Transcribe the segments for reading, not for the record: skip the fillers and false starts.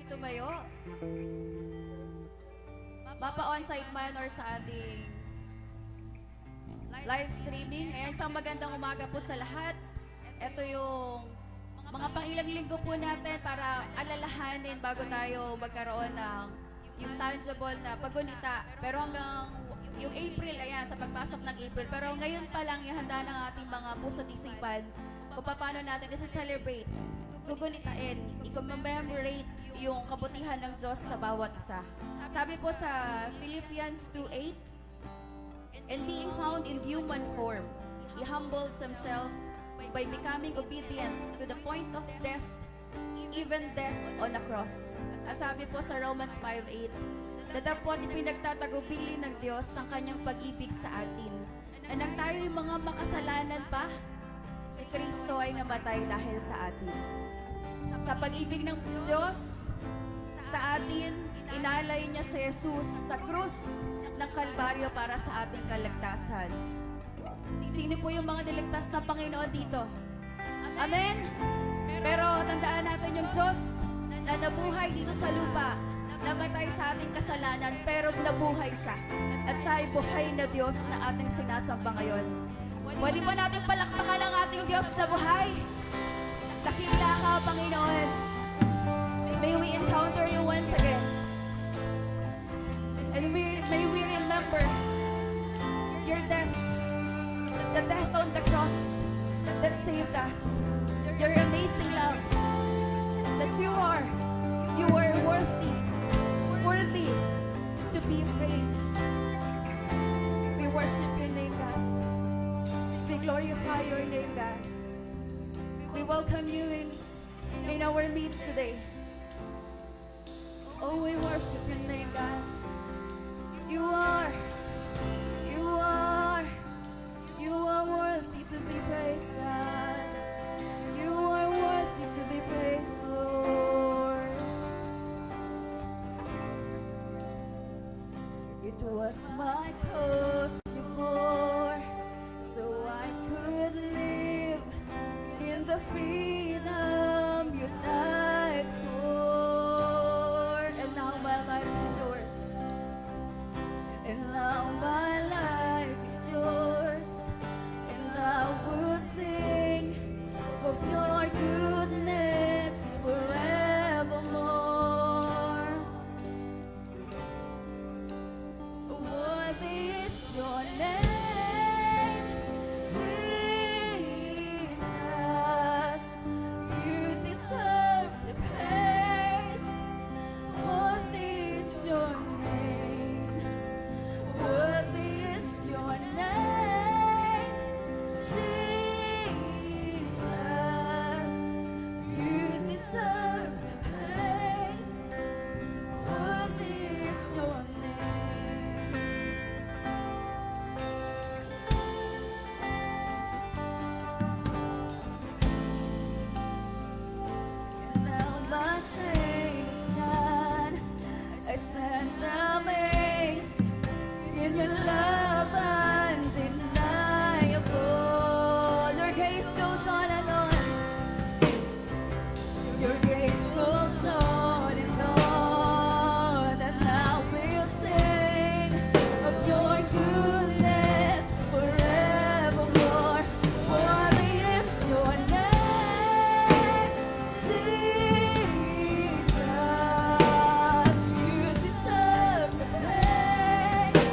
tumayo. Mapa-onsite man or sa ating live streaming. Isang magandang umaga po sa lahat. Ito yung mga pangilang linggo po natin para alalahanin bago tayo magkaroon ng yung tangible na paggunita. Pero hanggang yung April, ayan, sa pagpasok ng April. Pero ngayon pa lang, ihanda ng ating mga puso at isipan kung paano natin i-celebrate, gugunitain, i-commemorate yung kabutihan ng Diyos sa bawat isa. Sabi po sa Philippians 2:8, and being found in human form, He humbled Himself by becoming obedient to the point of death, even death on a cross. Sabi po sa Romans 5:8, na dapat ipinagtatagubili ng Diyos ang Kanyang pag-ibig sa atin. Na nang tayo'y mga makasalanan pa, si Kristo ay namatay dahil sa atin. Sa pag-ibig ng Diyos sa atin, inalay niya si Jesus sa krus ng Kalbaryo para sa ating kaligtasan. Sino po yung mga niligtas na Panginoon dito? Amen? Pero tandaan natin yung Diyos na nabuhay dito sa lupa, namatay sa ating kasalanan, pero nabuhay siya. At siya ay buhay na Diyos na ating sinasamba ngayon. Pwede ba natin palakpakan ang ating Diyos na buhay? Dakila ka, Panginoon. May we encounter you once again. And may we remember your death, the death on the cross that saved us, your amazing love, that you are worthy to be praised. We worship your name, God. We glorify your name, God. We welcome you in our midst today. Oh, we worship your name, God. You are worthy to be praised, God. You are worthy to be praised, Lord. It was my cause you bore, so I could live in the freedom you died for. And now my life is yours. And now my life is yours. And I will sing of your goodness forevermore. Worthy is your name, Jesus. You deserve the praise. Worthy is your name. Worthy is your name, Jesus. You deserve the praise. Worthy is your name. And now my shame is gone. I stand amazed in your love undeniable. Your grace goes on and on. Your grace goes on and on. And I will sing of your goodness forevermore. Worthy is your name, Jesus. You deserve the praise.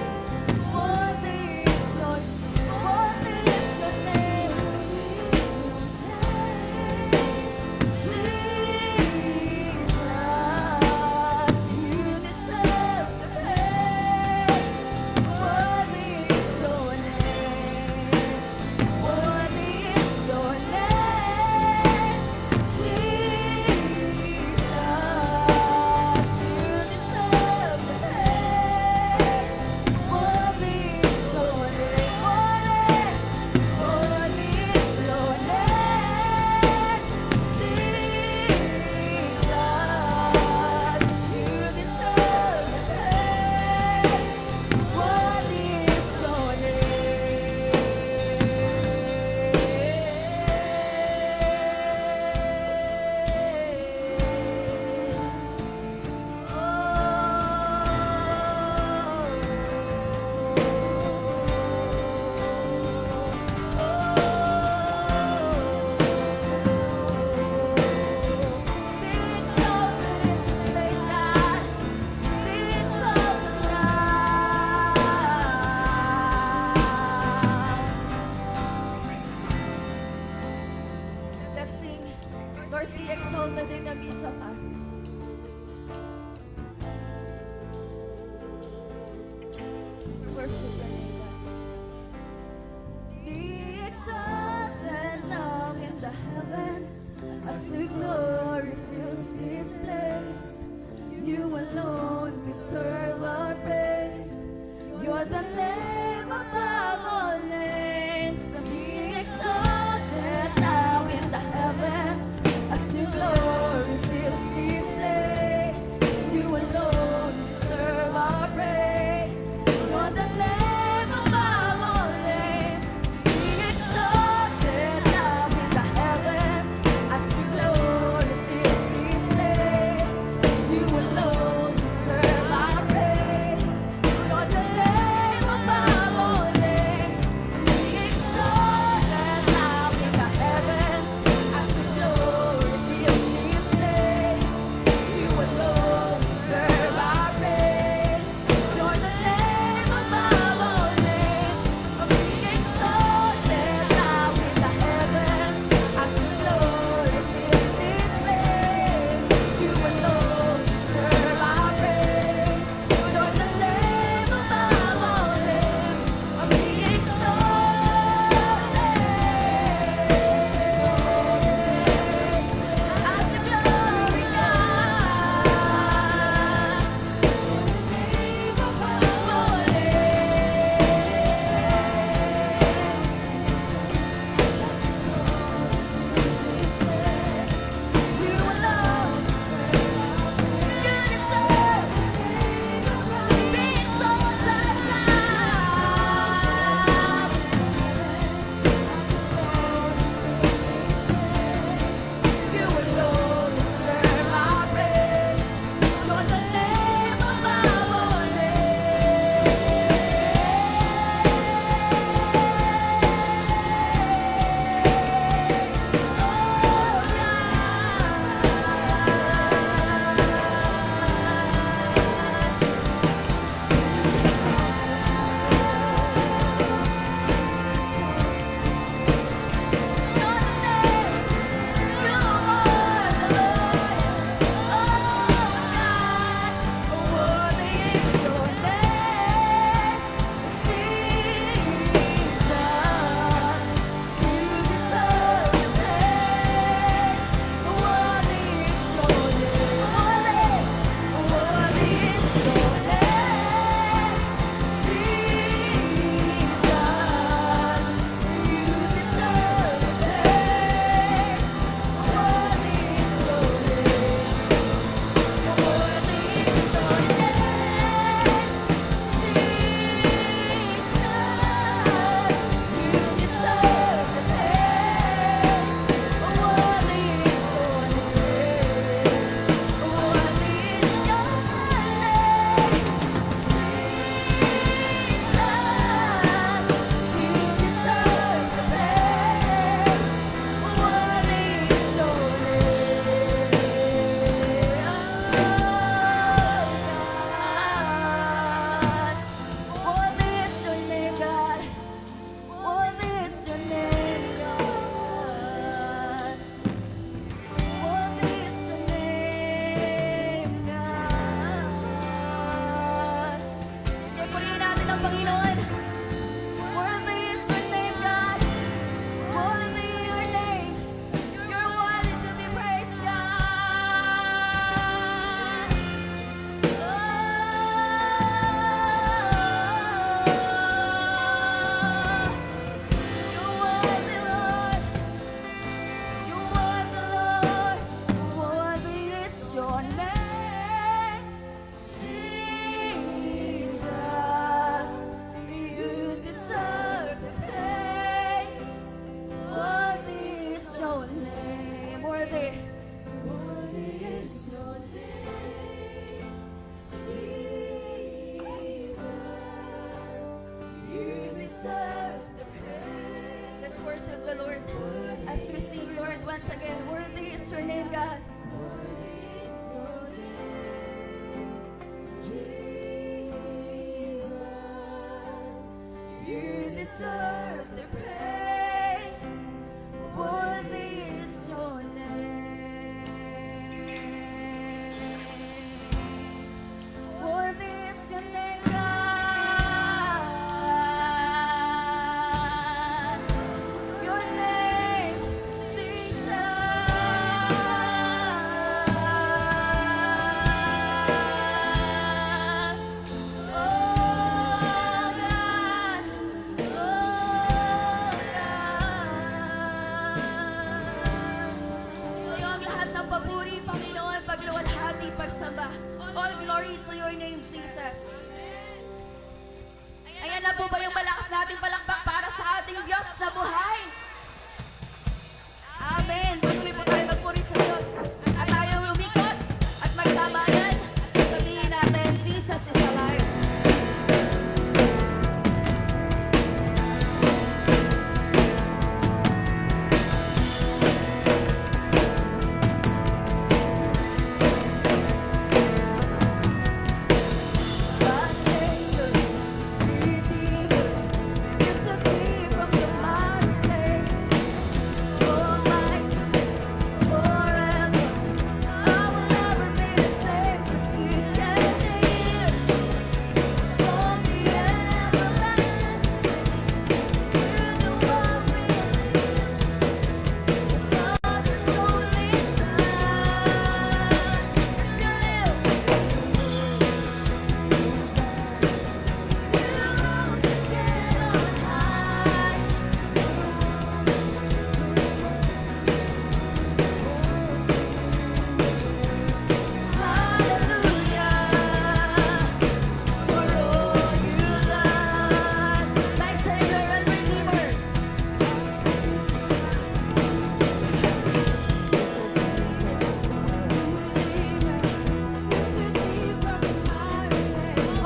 once again. Worthy is your name, God. You deserve the praise. Worthy is your name. Worthy is your name, God. Your name, Jesus. Oh God. Sa'yo ang lahat ng papuri, Panginoon, pagluwalhati, pagsamba. All glory to your name, Jesus. Ayan na po ba yung malakas nating palakpak para sa ating Diyos na buhay? Amen. Patuloy po tayo magpuri sa Diyos. At tayo umikot at magtamayan. Sabihin natin, Jesus is alive. My Savior, Redeemer, lifted me from the miry clay. Almighty, forever, I will never be the same. 'Cause you can hear from the everlasting to the one God is only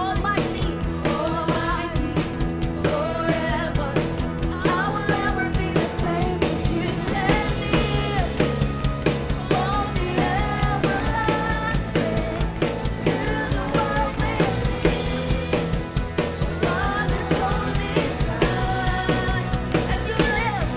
Almighty, Almighty, forever, I will never be the same. 'Cause you can live from the everlasting to the world beneath. God is only God, and you live.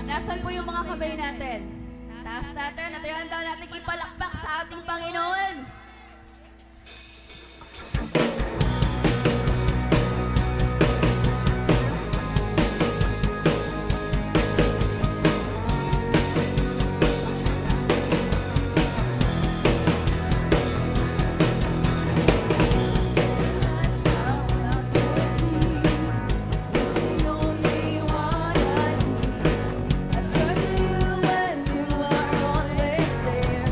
Nasaan po yung mga kamay natin? Taas natin at yan daw natin ipalakpak sa ating Panginoon. The only one I need. I turn to you when you are always there.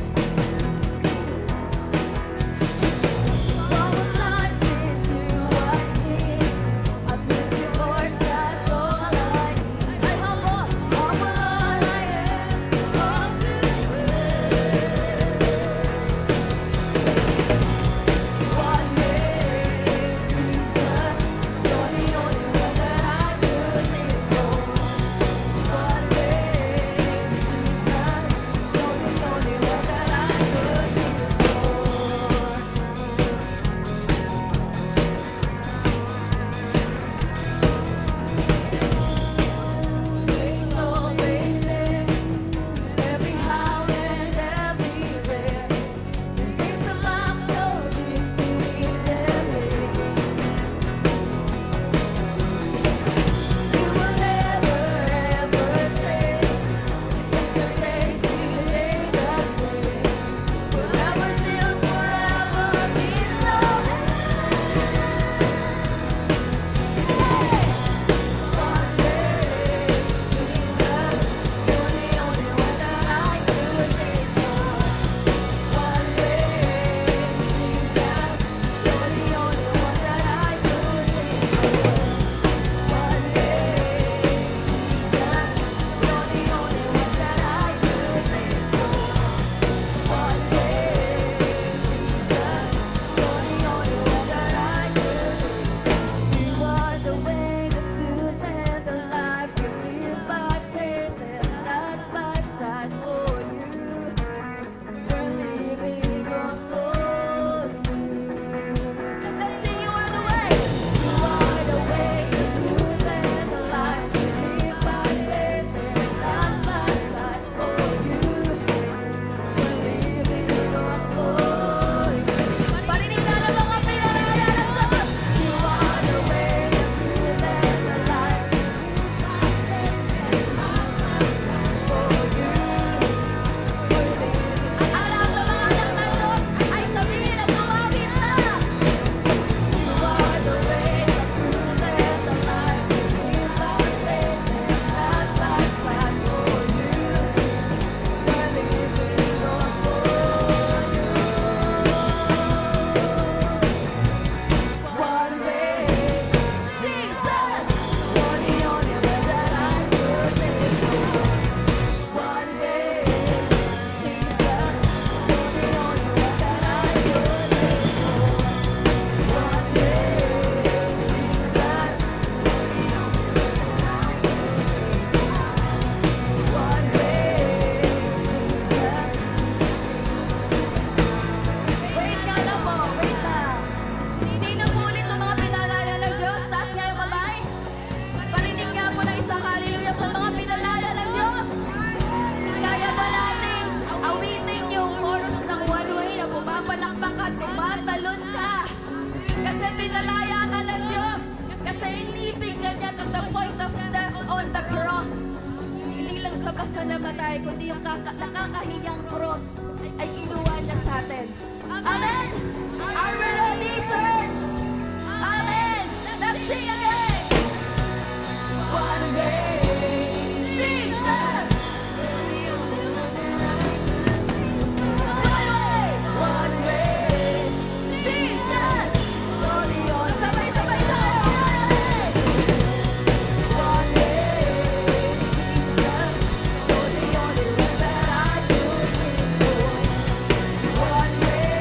sa namatay, kundi yung nakakahiyang cross ay inuwa niya sa atin. Amen! Are we ready, church? Amen! Let's sing again! One way, Jesus! One way, Jesus! Sabay-sabay tayo! One way, Jesus! You're the only one that I choose. One way,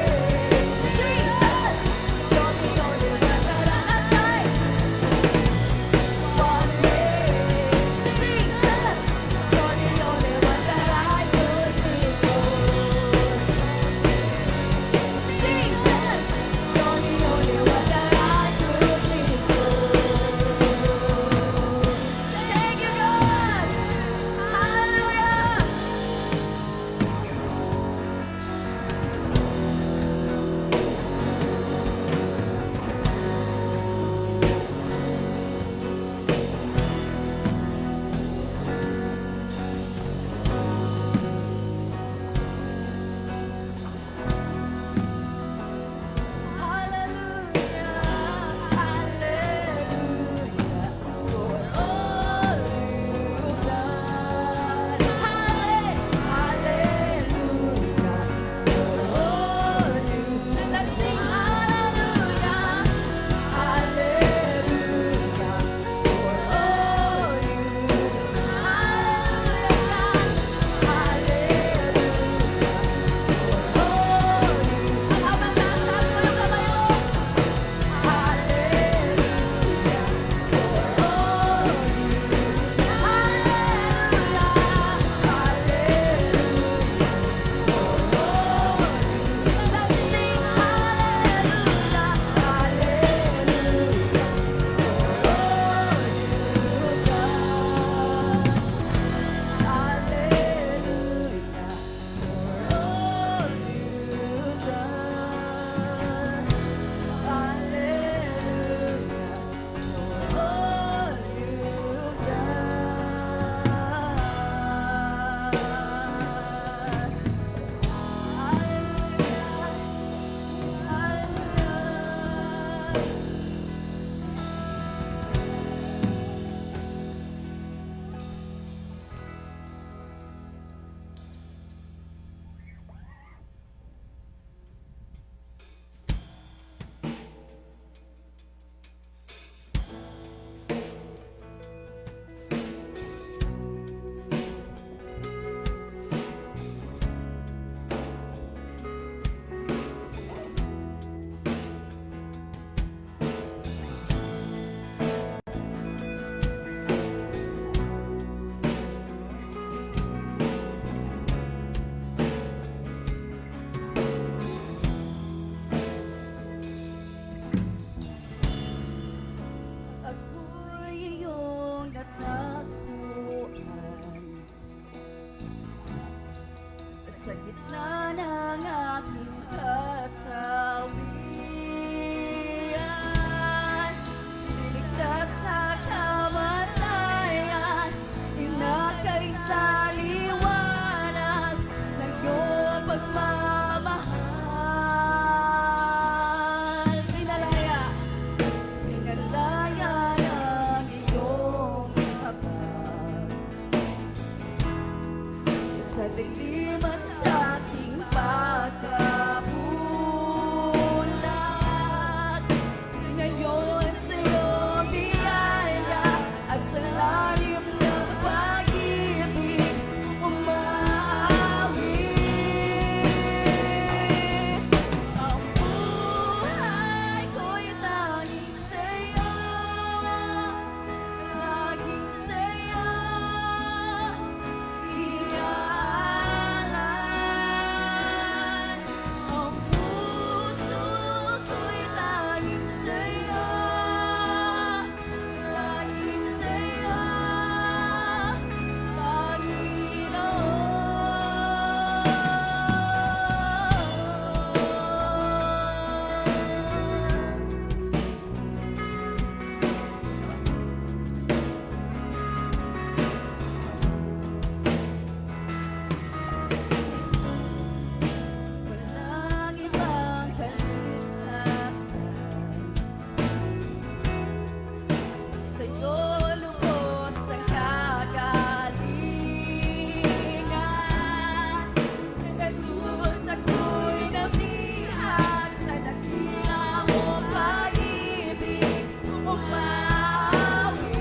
bumawi.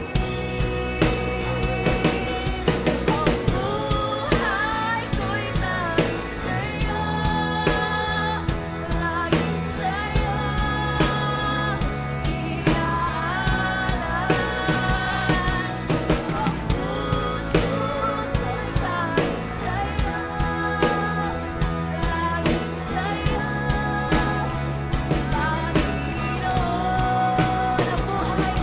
Ang buhay ko'y nais sa'yo, laging sa'yo iaalay. Ang puso ko'y nais sa'yo, laging sa'yo, Panginoon. Ang buhay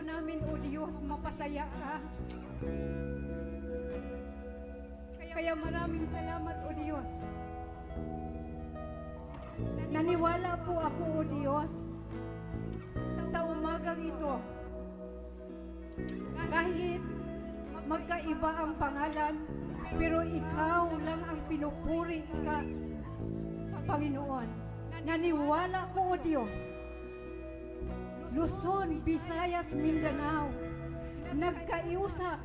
namin, O Diyos, mapasaya ka. Kaya maraming salamat, O Diyos. Naniwala po ako, O Diyos, sa umagang ito. Kahit magkaiba ang pangalan, pero ikaw lang ang pinupuri ka, Panginoon. Naniwala ko, O Diyos, Luzon, Visayas, Mindanao, nagkaiusap.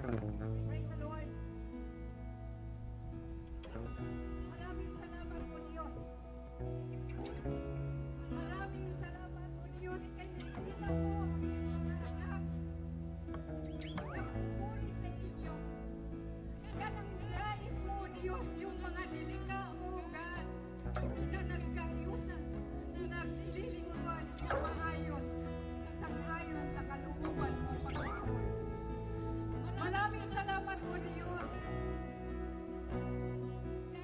Praise the Lord. Maraming salamat po, Diyos. Maraming salamat po, Diyos. Kaya nakikita mo ang mga anak. Magpupuri sa inyo. Yan ang nais mo, Diyos, yung mga lilika mo, God, na nagkaiusan, na naglilingkuhan na maayos, sang-ayon sa kalooban mo, Panginoon. Maraming salamat po, Diyos.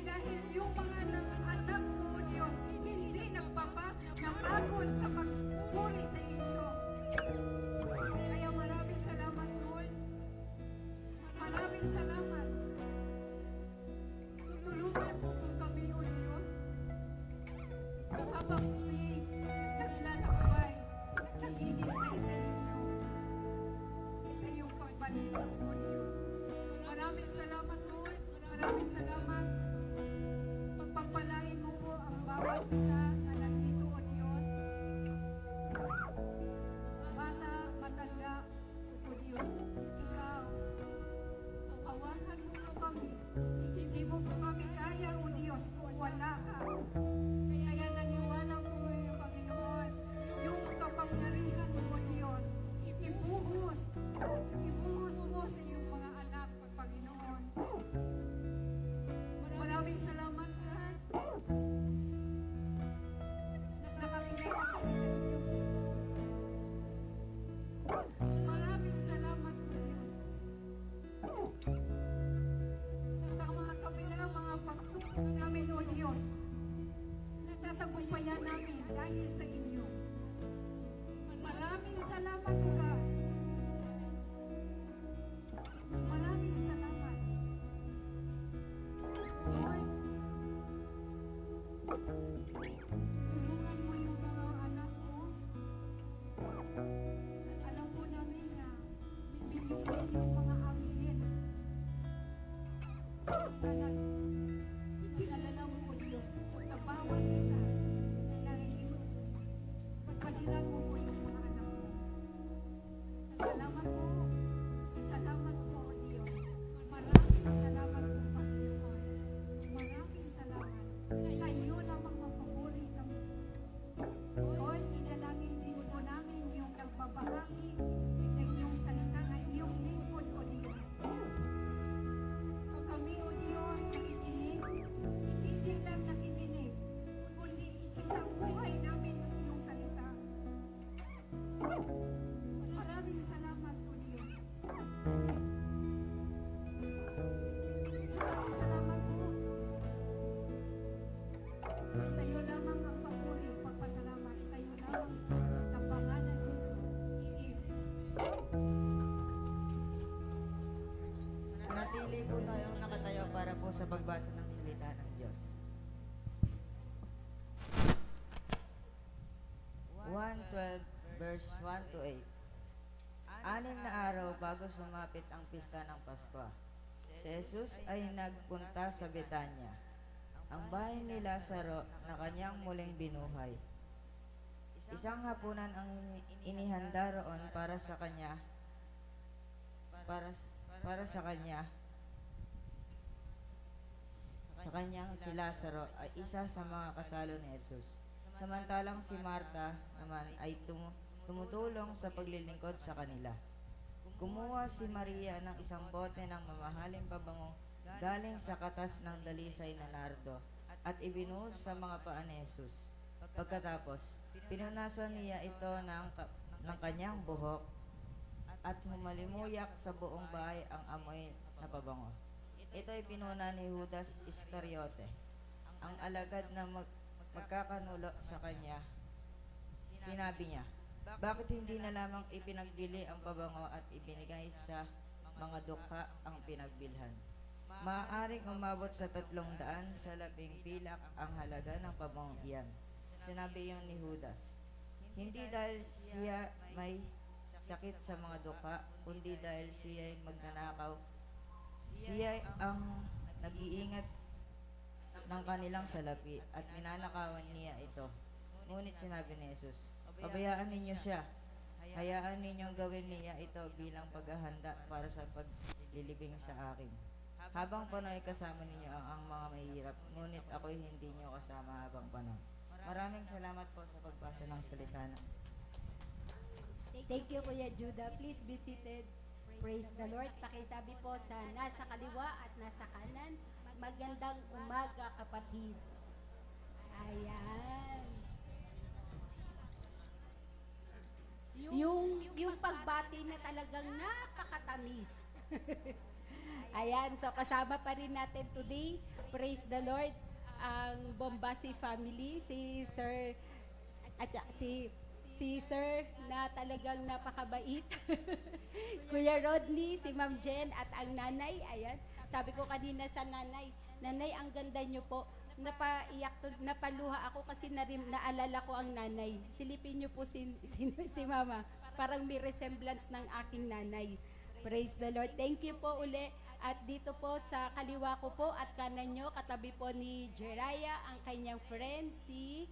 Dahil yung mga anak mo, Diyos, hindi napagod sa pagpupuri sa inyo. Kaya maraming salamat, Lord. Maraming salamat. Tutulungan mo po kami, O Diyos. Habang kami naglalakbay, naghihintay sa inyo. Sa iyong pagbalik, O Diyos. Maraming salamat, Lord. Maraming salamat. Pagpagpalain mo po ang bawat isa na nandito, O Diyos. Bata, matanda, O Diyos. Ikaw, hawakan mo po kami. Hindi mo po kami kaya, O Diyos, kung wala ka. Kaya naniwala po yung Panginoon. Yung kapangyarihan mo, O Diyos. Ibuhos. Ibuhos mo sa iyong mga anak, Panginoon. Maraming salamat, God. Nakakilala kasi sa inyo. Maraming salamat, Diyos. Sa mga kabilang mga pagsubok namin, O Diyos, natatagumpayan namin dahil sa inyo. Maraming salamat, O God. Maraming salamat. Lord, tulungan mo yung mga anak mo. Alam po namin na yung mga angin na pinalala mo, O Diyos, sa bawat isa na pagkalilan mo po yung mga anak mo. Salamat po. Salamat po, O Diyos. Maraming salamat po, Panginoon. Maraming salamat. Sa iyo lamang mapupuri kami. Lord, inalangin din po namin yung nagbabahagi ng iyong salita na iyong lingkod, O Diyos. Kung kami, O Diyos, nakikinig, hindi lang nakikinig, kundi isisang buhay namin ang iyong salita. Maraming salamat, O Diyos. Maraming salamat po. Sa iyo lamang ang papuri, pagpasalamat. Sa iyo lamang sa pangalan ni Jesus. Nanatili po tayong nakatayo para po sa pagbasa ng salita ng Diyos. 1:12 verse 1 to 8. 6 na araw bago sumapit ang pista ng Pasko, si Jesus ay nagpunta sa Betanya, ang bahay ni Lazaro na kanyang muling binuhay. Isang hapunan ang inihanda roon para sa kanya, para sa kanyang si Lazaro ay isa sa mga kasalo ni Jesus. Samantalang si Marta naman ay tumutulong sa paglilingkod sa kanila. Kumuha si Maria ng isang bote ng mamahaling pabango galing sa katas ng dalisay na nardo at ibinuhos sa mga paa ni Jesus. Pagkatapos, Pinunasan niya ito ng kanyang buhok at humalimuyak sa buong bahay ang amoy na pabango. Ito ay pinuna ni Judas Iscariote, ang alagad na magkakanulo sa kanya. Sinabi niya, bakit hindi na lamang ipinagbili ang pabango at ibinigay sa mga dukha ang pinagbilhan? Maaaring umabot sa 300 sa 10 pilak ang halaga ng pabangong iyan. Sinabi iyon ni Judas, hindi dahil siya may sakit sa mga dukha, kundi dahil siya ay magnanakaw. Siya ang nag-iingat ng kanilang salapi at ninanakawan niya ito. Ngunit sinabi ni Jesus, pabayaan ninyo siya. Hayaan ninyong gawin niya ito bilang paghahanda para sa paglilibing sa akin. Habang panahon kasama ninyo ang mga mahihirap, ngunit ako'y hindi niyo kasama habang panahon. Maraming salamat po sa pagbasa ng salita ng Thank you, Kuya Judah. Please be seated. Praise the Lord. Pakisabi po sa nasa kaliwa at nasa kanan. Magandang umaga, kapatid. Ayan. Yung pagbati na talagang napakatamis. Ayan, so kasama pa rin natin today. Praise the Lord. Ang Bombasi family, si Sir at si Sir na talagang napakabait. Kuya Rodney, si Ma'am Jen at ang nanay. Ayan, sabi ko kanina sa nanay, nanay, ang ganda nyo po. Napaluha ako kasi naalala ko ang nanay. Silipin nyo po si mama. Parang may resemblance ng aking nanay. Praise the Lord. Thank you po uli. At dito po sa kaliwa ko po at kanan nyo, katabi po ni Jeriah, ang kanyang friend, si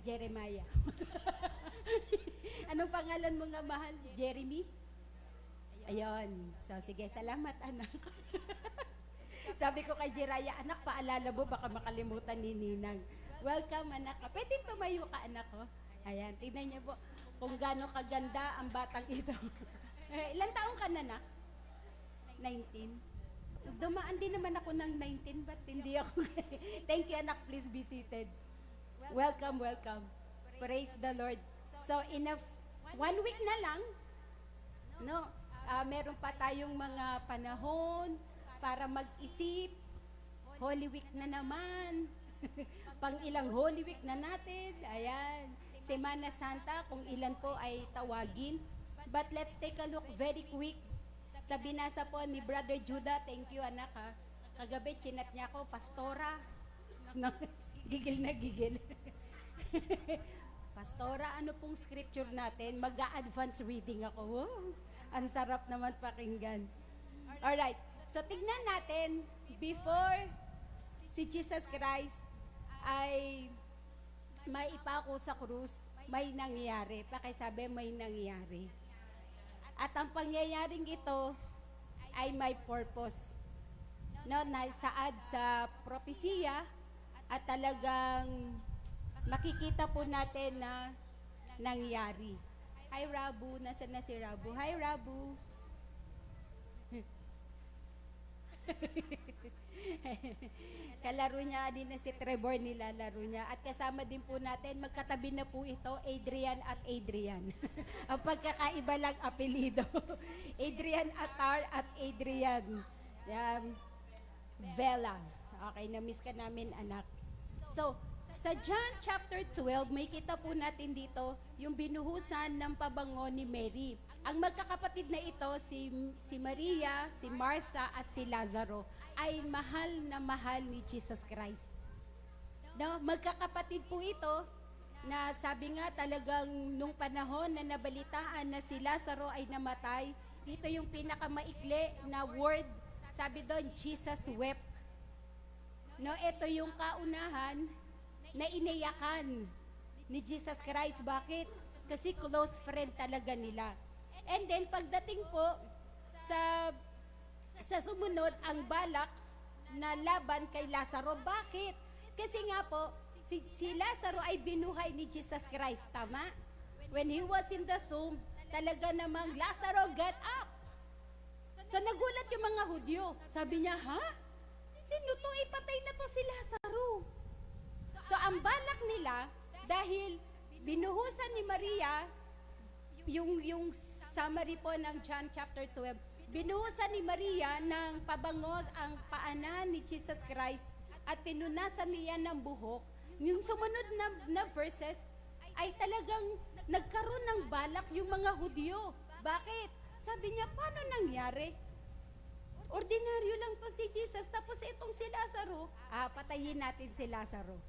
Jeremiah. Anong pangalan mo nga, mahal? Jeremy? Ayun. So, sige. Salamat, anak. Sabi ko kay Jiraya, anak, paalala mo, baka makalimutan ni Ninang. Welcome, anak. Pwedeng tumayo ka, anak ko. Ayan, tignan niyo po kung gaano kaganda ang batang ito. Ilang taong ka na, anak? 19. Dumaan din naman ako ng 19, but hindi ako. Thank you, anak. Please be seated. Welcome, welcome. Praise the Lord. So, in 1 week na lang, no, meron pa tayong mga panahon para mag-isip. Holy Week na naman. Pang ilang Holy Week na natin. Ayan. Semana Santa, kung ilan po ay tawagin. But let's take a look very quick. Sa binasa po ni Brother Judah, thank you, anak, ha. Kagabi, chinat niya ako, Pastora. No, gigil na gigil. Pastora, ano pong scripture natin? Mag-a-advance reading ako. Wow, ang sarap naman pakinggan. Alright. So, tignan natin, before si Jesus Christ ay may ipako sa krus, may nangyari. Pakisabi, may nangyari. At ang pangyayaring ito ay may purpose. No, nasaad sa propesiya at talagang makikita po natin na nangyari. Hi, Rabu. Nasaan na si Rabu? Hi, Rabu. Kalaro niya din na si Trevor, nilalaro niya. At kasama din po natin, magkatabi na po ito, Adrian at Adrian. Ang pagkakaiba lang apelido. Adrian Atar at Adrian Vela. Okay, na-miss ka namin, anak. So, sa John chapter 12, may kita po natin dito yung binuhusan ng pabango ni Mary. Ang magkakapatid na ito, si Maria, si Martha, at si Lazaro, ay mahal na mahal ni Jesus Christ. No, magkakapatid po ito na sabi nga talagang nung panahon na nabalitaan na si Lazaro ay namatay, dito yung pinakamaikli na word, sabi doon, Jesus wept. No, ito yung kaunahan na iniyakan ni Jesus Christ. Bakit? Kasi close friend talaga nila. And then, pagdating po sa sumunod, ang balak na laban kay Lazaro. Bakit? Kasi nga po, si Lazaro ay binuhay ni Jesus Christ. Tama? When he was in the tomb, talaga namang, Lazaro, get up! So, nagulat yung mga Hudyo. Sabi niya, ha? Sino to? Ipatay na to si Lazaro. So, ang balak nila, Dahil binuhusan ni Maria, yung summary po ng John chapter 12, binuhusan ni Maria ng pabangos ang paanan ni Jesus Christ at pinunasan niya ng buhok. Yung sumunod na verses ay talagang nagkaroon ng balak yung mga Hudyo. Bakit? Sabi niya, paano nangyari? Ordinaryo lang to si Jesus, tapos itong si Lazaro, patayin natin si Lazaro.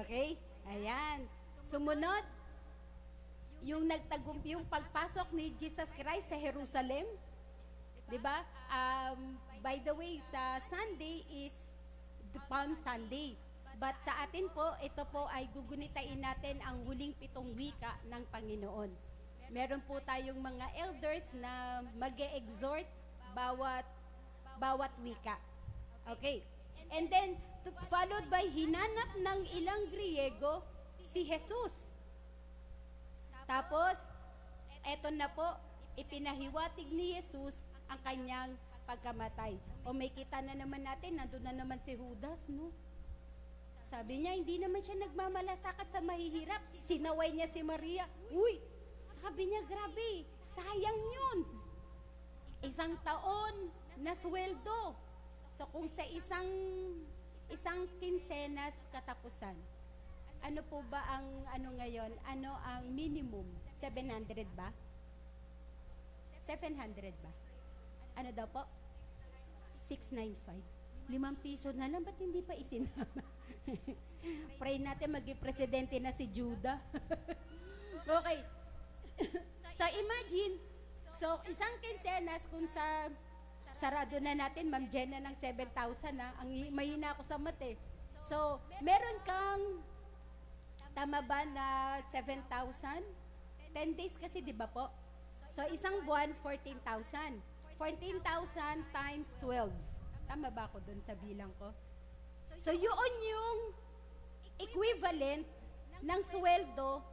Okay? Ayan. Sumunod, yung yung pagpasok ni Jesus Christ sa Jerusalem, 'di ba? By the way, sa Sunday is the Palm Sunday. But sa atin po, ito po ay gugunitain natin ang huling 7 wika ng Panginoon. Meron po tayong mga elders na mag-e-exhort bawat wika. Okay. And then, followed by hinanap ng ilang Griego si Jesus. Tapos, eto na po, ipinahiwatig ni Jesus ang kanyang pagkamatay. O may kita na naman natin, nandun na naman si Judas, no? Sabi niya, hindi naman siya nagmamalasakit sa mahihirap. Sinaway niya si Maria. Uy, sabi niya, grabe, sayang yun. 1 taon na sweldo. So kung sa isang kinsenas katapusan, ano po ba ang ngayon? Ano ang minimum? 700 ba? 700 ba? Ano daw po? 695. 5 piso na lang, ba't hindi pa isinama? Pray natin maging presidente na si Judah. Okay. So imagine, isang kinsenas kung sarado na natin, Ma'am Jenna ng 7,000 na, ang mahina ako sa mate. So, meron kang, tama ba na 7,000? 10 days kasi, di ba po? So, isang buwan, 14,000. 14,000 times 12. Tama ba ako dun sa bilang ko? So, yun yung equivalent ng sweldo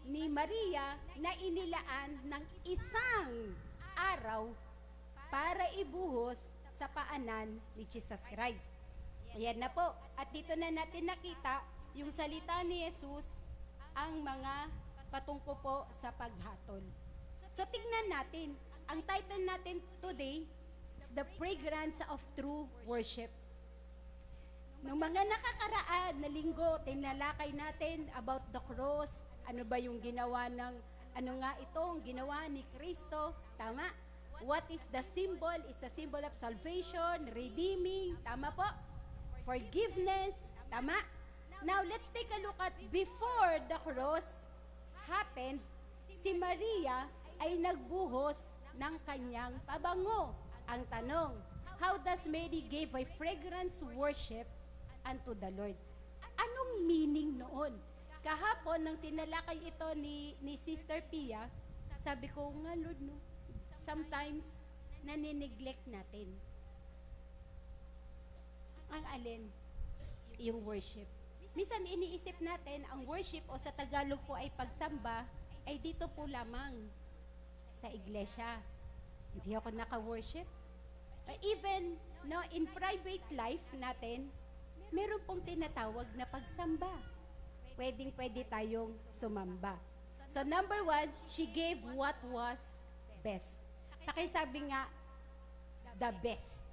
ni Maria na inilaan ng isang araw para ibuhos sa paanan ni Jesus Christ. Ayan na po. At dito na natin nakita yung salita ni Jesus, ang mga patungko po sa paghatol. So tingnan natin, ang title natin today is The Fragrance of True Worship. Nung mga nakakaraan na linggo, tinalakay natin about the cross, ano ba yung ginawa ng, ano nga itong ginawa ni Kristo, tama? What is the symbol? It's a symbol of salvation, redeeming, tama po? Forgiveness, tama? Now, let's take a look at before the cross happened, si Maria ay nagbuhos ng kanyang pabango. Ang tanong, how does Mary give a fragrance worship unto the Lord? Anong meaning noon? Kahapon, nang tinalakay ito ni Sister Pia, sabi ko, nga Lord, no, sometimes nanineglect natin. Ang alin? Yung worship. Minsan iniisip natin, ang worship o sa Tagalog po ay pagsamba, ay dito po lamang sa iglesia. Hindi ako naka-worship. Even no, in private life natin, meron pong tinatawag na pagsamba. Pwedeng-pwede tayong sumamba. So number 1, she gave what was best. Sabi nga, the best.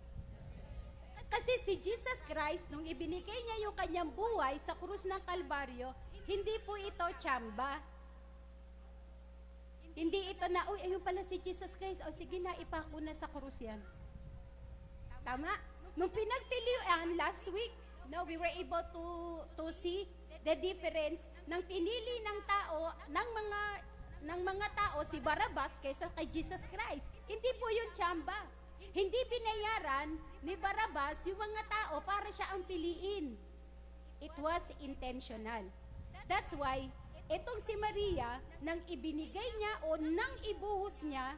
Kasi si Jesus Christ, nung ibinigay niya yung kanyang buhay sa krus ng Kalbaryo, hindi po ito tsamba. Hindi ito na, uy, ayun pala si Jesus Christ, o sige na, ipako na sa krus yan. Tama? Nung pinagpilian last week, no, we were able to see the difference ng pinili ng tao, ng mga tao, si Barabas kaysa kay Jesus Christ. Hindi po yung tsamba. Hindi binayaran ni Barabas yung mga tao para siya ang piliin. It was intentional. That's why, itong si Maria, nang ibinigay niya o nang ibuhos niya,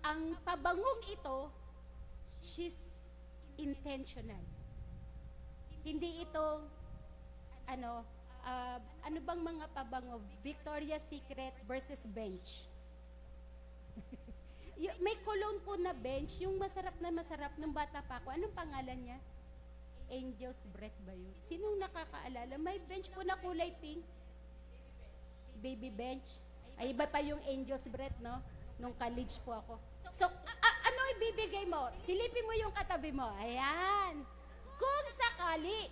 ang pabangong ito, she's intentional. Hindi ito, ano bang mga pabango? Victoria's Secret versus Bench. May cologne po na Bench, yung masarap na masarap ng bata pa ako. Anong pangalan niya? Angel's Breath ba yun? Sinong nakakaalala? May bench po na kulay pink. Baby bench. Ay, iba pa yung Angel's Breath, no? Nung college po ako. So, ano ibibigay mo? Silipin mo yung katabi mo. Ayan. Kung sakali,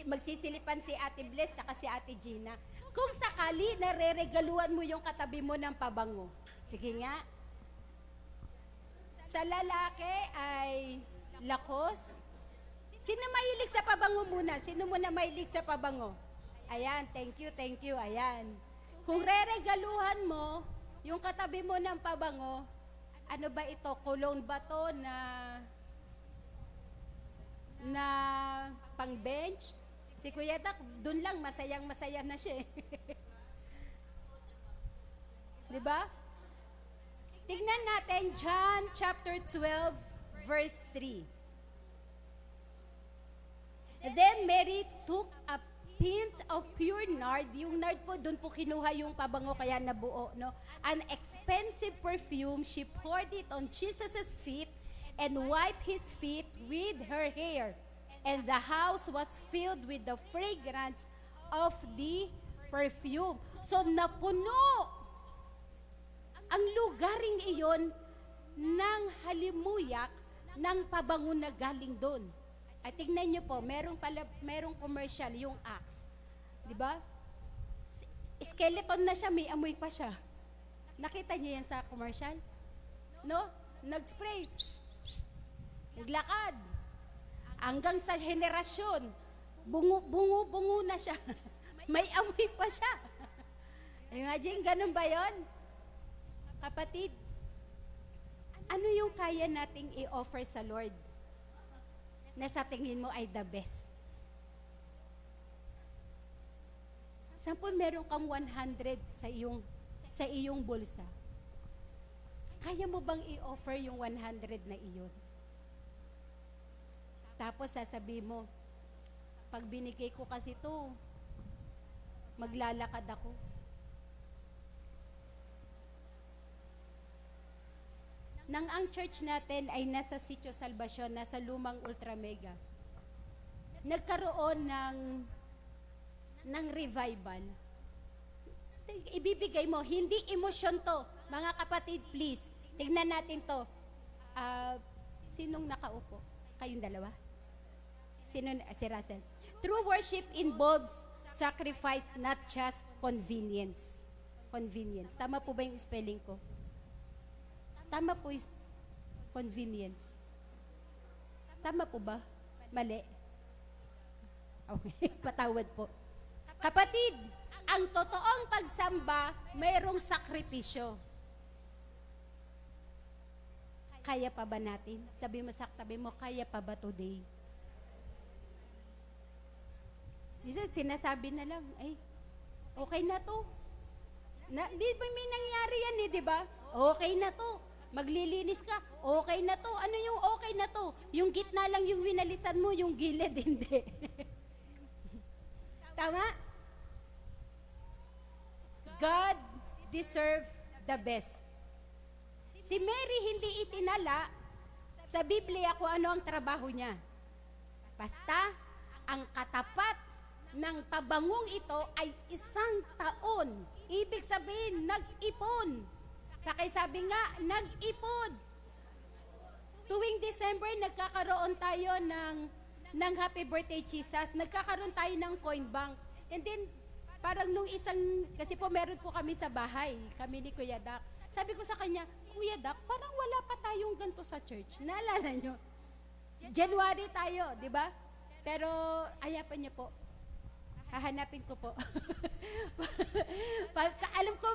magsisilipan si Ate Bless at si Ate Gina. Kung sakali, nareregaluhan mo yung katabi mo ng pabango. Sige nga. Sa lalaki ay lakos. Sino mahilig sa pabango muna? Sino muna mahilig sa pabango? Ayan, thank you, ayan. Kung reregaluhan mo, yung katabi mo ng pabango, ano ba ito? Cologne ba to na pang bench? Si Kuya Dak, dun lang, masayang-masaya na siya eh. Di ba? Tingnan natin John chapter 12 verse 3. Then Mary took a pint of pure nard. Yung nard po, doon po kinuha yung pabango kaya nabuo, no? An expensive perfume. She poured it on Jesus' feet and wiped his feet with her hair. And the house was filled with the fragrance of the perfume. So napuno ang lugaring iyon ng halimuyak ng pabango na galing doon. Ay, tignan nyo po, merong commercial, yung Axe. Di ba? Skeleton na siya, may amoy pa siya. Nakita niyo yan sa commercial? No? Nag-spray. Naglakad. Hanggang sa henerasyon, bungo na siya. May amoy pa siya. Imagine, ganun ba yon? Kapatid, ano yung kaya nating i-offer sa Lord na sa tingin mo ay the best? Sample meron kang 100 sa iyong bulsa. Kaya mo bang i-offer yung 100 na iyon? Tapos sasabihin mo, pag binigay ko kasi to, maglalakad ako. Nang ang church natin ay nasa Sitio Salvacion, nasa Lumang Ultra Mega, nagkaroon ng revival. Ibibigay mo, hindi emosyon to. Mga kapatid, please, tignan natin to. Sinong nakaupo? Kayong dalawa? Si Russell. True worship involves sacrifice, not just convenience. Convenience. Tama po ba yung spelling ko? Tama po yung convenience. Tama po ba? Mali? Okay, patawad po. Kapatid, ang totoong pagsamba, mayroong sakripisyo. Kaya pa ba natin? Sabi mo sa katabi mo, kaya pa ba today? Minsan, sinasabi na lang, ay, okay na to. May nangyari yan eh, di ba? Okay na to. Maglilinis ka, okay na to. Ano yung okay na to? Yung gitna lang yung winalisan mo, yung gilid, hindi. Tama? God deserve the best. Si Mary hindi itinala sa Biblia kung ano ang trabaho niya. Basta, ang katapat ng pabangong ito ay 1 taon. Ibig sabihin, nag-ipon. Sabi nga, nag-ipon. Tuwing December, nagkakaroon tayo ng Happy Birthday Jesus. Nagkakaroon tayo ng coin bank. And then, parang nung kasi po meron po kami sa bahay, kami ni Kuya Dak. Sabi ko sa kanya, Kuya Dak, parang wala pa tayong ganito sa church. Naalala nyo? January tayo, di ba? Pero, ayapan niyo po. Hahanapin ko po. Alam ko,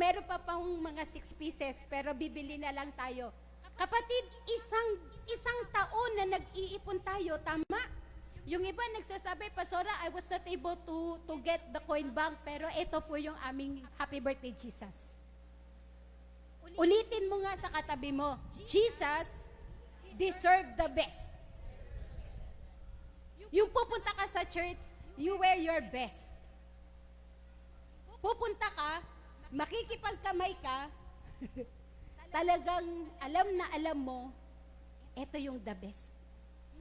meron pa pang mga 6 pieces, pero bibili na lang tayo. Kapatid, isang taon na nag-iipon tayo, tama? Yung iba nagsasabi, Pastora, I was not able to get the coin bank, pero ito po yung aming Happy Birthday Jesus. Ulitin mo nga sa katabi mo, Jesus deserve the best. Yung pupunta ka sa church, you wear your best. Pupunta ka, makikipagkamay ka, talagang alam na alam mo, ito yung the best.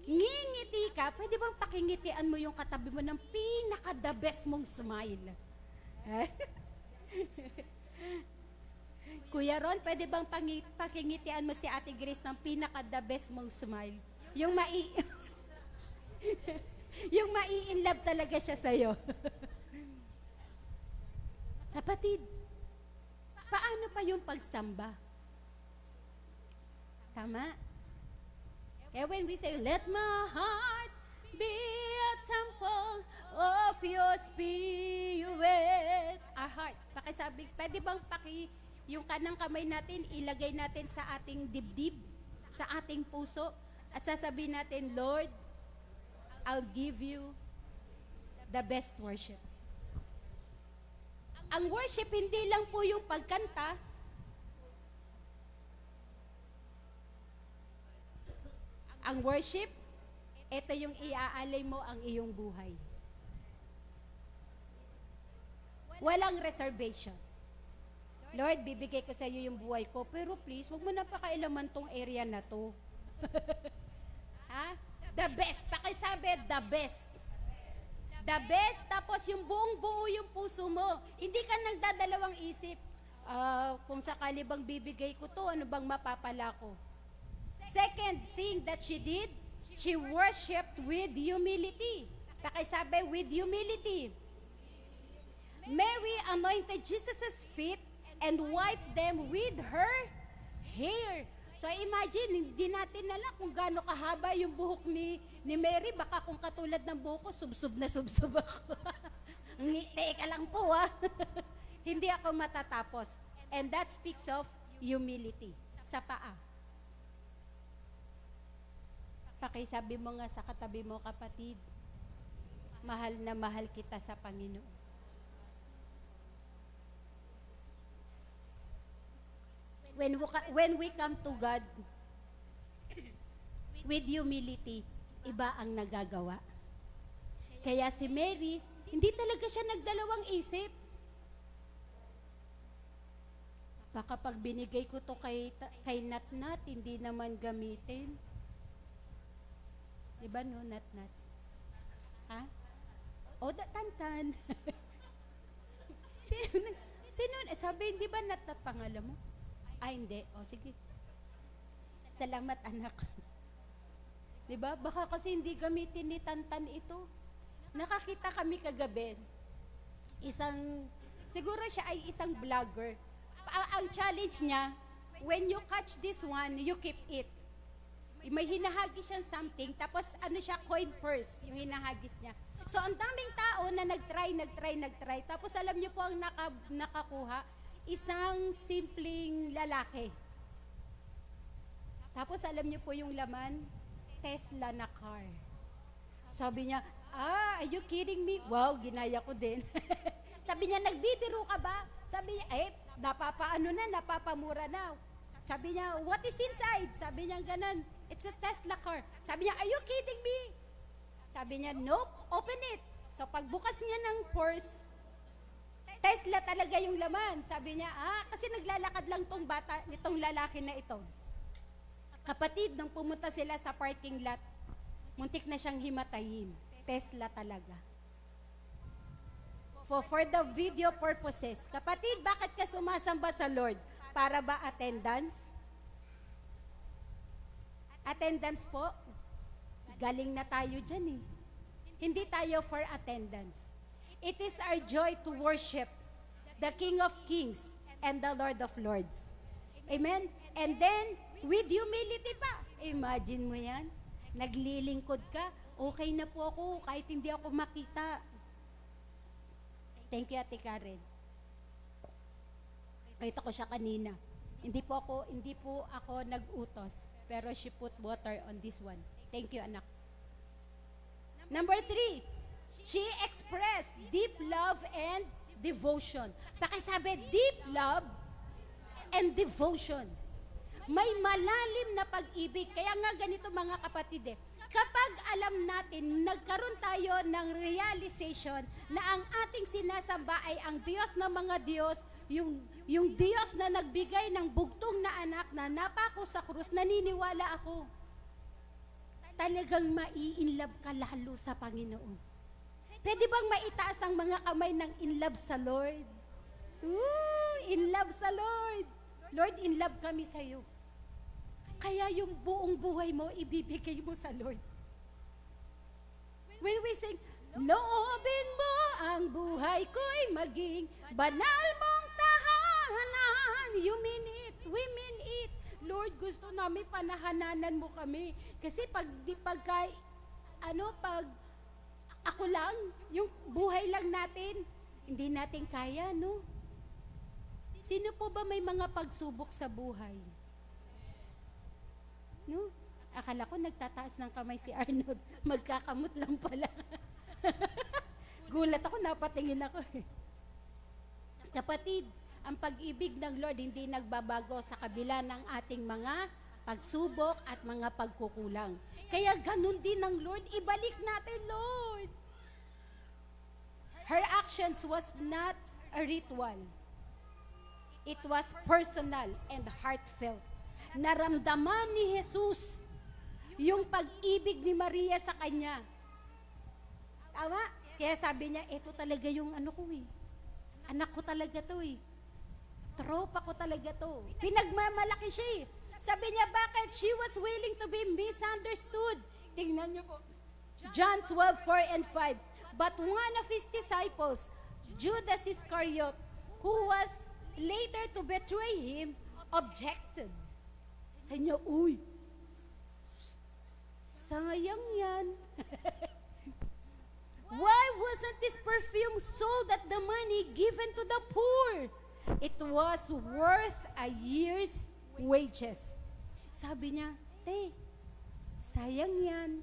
ngingiti ka, pwede bang pakingitian mo yung katabi mo ng pinaka-the best mong smile? Kuya Ron, pwede bang pakingitian mo si Ate Grace ng pinaka-the best mong smile? Yung yung mai-inlove talaga siya sa'yo. Kapatid, paano pa yung pagsamba? Tama? Kaya when we say, let my heart be a temple of your spirit. Our heart. Pakisabi, pwede bang yung kanang kamay natin, ilagay natin sa ating dibdib, sa ating puso, at sasabihin natin, Lord, I'll give you the best worship. Ang worship, hindi lang po yung pagkanta. Ang worship, ito yung iaalay mo ang iyong buhay. Walang reservation. Lord, bibigay ko sa iyo yung buhay ko, pero please, wag mo na pakailaman tong area na to. Ha? The best. Pakisabi, the best. The best, tapos yung buong-buo yung puso mo. Hindi ka nagdadalawang isip, kung sakali bang bibigay ko to, ano bang mapapala ko? Second thing that she did, she worshipped with humility. Pakisabi, with humility. Mary anointed Jesus' feet and wiped them with her hair. So imagine, hindi natin alam kung gaano kahaba yung buhok ni Mary. Baka kung katulad ng buhok ko, subsub na subsub ako. Teka lang po Hindi ako matatapos. And that speaks of humility. Sa paa. Pakisabi mo nga sa katabi mo, kapatid, mahal na mahal kita sa Panginoon. When we come to God with humility, iba ang nagagawa. Kaya si Mary, hindi talaga siya nagdalawang isip. Baka pag binigay ko to kay Natnat, hindi naman gamitin. Diba no, Natnat? Ha? O, Tantan. Sino? Sabi, di ba Natnat pangalan mo? Ay, hindi. O, sige. Salamat, anak. Diba? Baka kasi hindi gamitin ni Tantan ito. Nakakita kami kagabi. Siguro siya ay isang vlogger. Ang challenge niya, when you catch this one, you keep it. May hinahagis siyang something, tapos ano siya, coin purse, yung hinahagis niya. So, ang daming tao na nagtry. Tapos alam niyo po ang nakakuha, isang simpleng lalaki. Tapos alam niyo po yung laman, Tesla na car. Sabi niya, are you kidding me? Wow, ginaya ko din. Sabi niya, nagbibiro ka ba? Sabi niya, napapamura na. Sabi niya, what is inside? Sabi niya, ganun. It's a Tesla car. Sabi niya, are you kidding me? Sabi niya, nope, open it. So pagbukas niya ng purse, Tesla talaga yung laman. Sabi niya, kasi naglalakad lang tong bata, itong lalaki na ito. Kapatid, nung pumunta sila sa parking lot, muntik na siyang himatayin. Tesla talaga. For the video purposes. Kapatid, bakit ka sumasamba sa Lord? Para ba attendance? Attendance po? Galing na tayo dyan eh. Hindi tayo for attendance. It is our joy to worship the King of Kings and the Lord of Lords. Amen? And then, with humility pa. Imagine mo yan. Naglilingkod ka. Okay na po ako kahit hindi ako makita. Thank you, Ate Karen. Nakita ko siya kanina. Hindi po ako nag-utos, pero she put water on this one. Thank you, anak. Number 3, she expressed deep love and devotion. Pakisabi, deep love and devotion. May malalim na pag-ibig. Kaya nga ganito mga kapatid kapag alam natin, nagkaroon tayo ng realization na ang ating sinasamba ay ang Diyos ng mga Diyos, yung Diyos na nagbigay ng bugtong na anak na napako sa krus, naniniwala ako. talagang mai-inlove ka lalo sa Panginoon. Pwede bang maitaas ang mga kamay ng in love sa Lord? Ooh, in love sa Lord. Lord, in love kami sa iyo. Kaya yung buong buhay mo, ibibigay mo sa Lord. When we sing, loobin mo ang buhay ko'y maging banal mong tahanan. You mean it, we mean it. Lord, gusto namin panahananan mo kami. Kasi pag ako lang, yung buhay lang natin, hindi natin kaya, no? Sino po ba may mga pagsubok sa buhay? No? Akala ko nagtataas ng kamay si Arnold. Magkakamot lang pala. Gulat ako, napatingin ako. Kapatid, ang pag-ibig ng Lord hindi nagbabago sa kabila ng ating mga pagsubok at mga pagkukulang. Kaya ganun din ng Lord, ibalik natin, Lord. Her actions was not a ritual. It was personal and heartfelt. Naramdaman ni Jesus yung pag-ibig ni Maria sa kanya. Tama? Kaya sabi niya, ito talaga yung ano ko eh. Anak ko talaga to eh. Tropa ko talaga to. Pinagmamalaki siya eh. Sabi niya, bakit? She was willing to be misunderstood. Tingnan niyo po. John 12:4 and 5. But one of his disciples, Judas Iscariot, who was later to betray him, objected. Sa inyo, uy, sayang yan. Why wasn't this perfume sold at the money given to the poor? It was worth a year's wages. Sabi niya, te, sayang yan.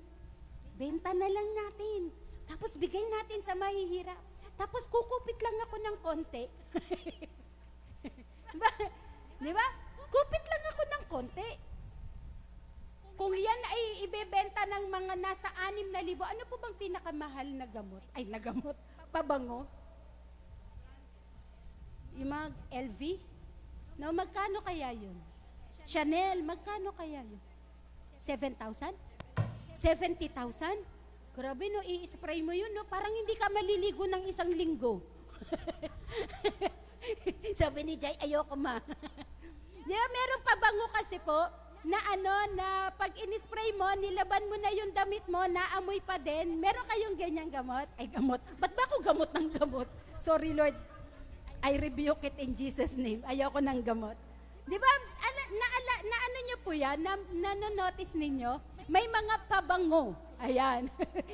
Benta na lang natin. Tapos bigay natin sa mahihirap. Tapos kukupit lang ako ng konti. Di ba? Kupit lang ako ng konti. Kung yan ay ibebenta ng mga nasa 6,000, ano po bang pinakamahal na gamot? Ay, na gamot? Pabango? Yung mga LV? No, magkano kaya yun? Chanel, magkano kaya yun? 7,000? 70,000? Grabe no, i-spray mo yun no, parang hindi ka maliligo ng 1 linggo. Sabi ni Jai, ayoko ma. Di ba, meron pabango kasi po, na na pag in-spray mo, nilaban mo na yung damit mo, naamoy pa din. Meron kayong ganyang gamot? Ay, gamot. Ba't ba ako gamot ng gamot? Sorry, Lord. I rebuke it in Jesus' name. Ayoko ng gamot. Di ba, na ano nyo po yan? Na-notice ninyo? May mga pabango. Ayan.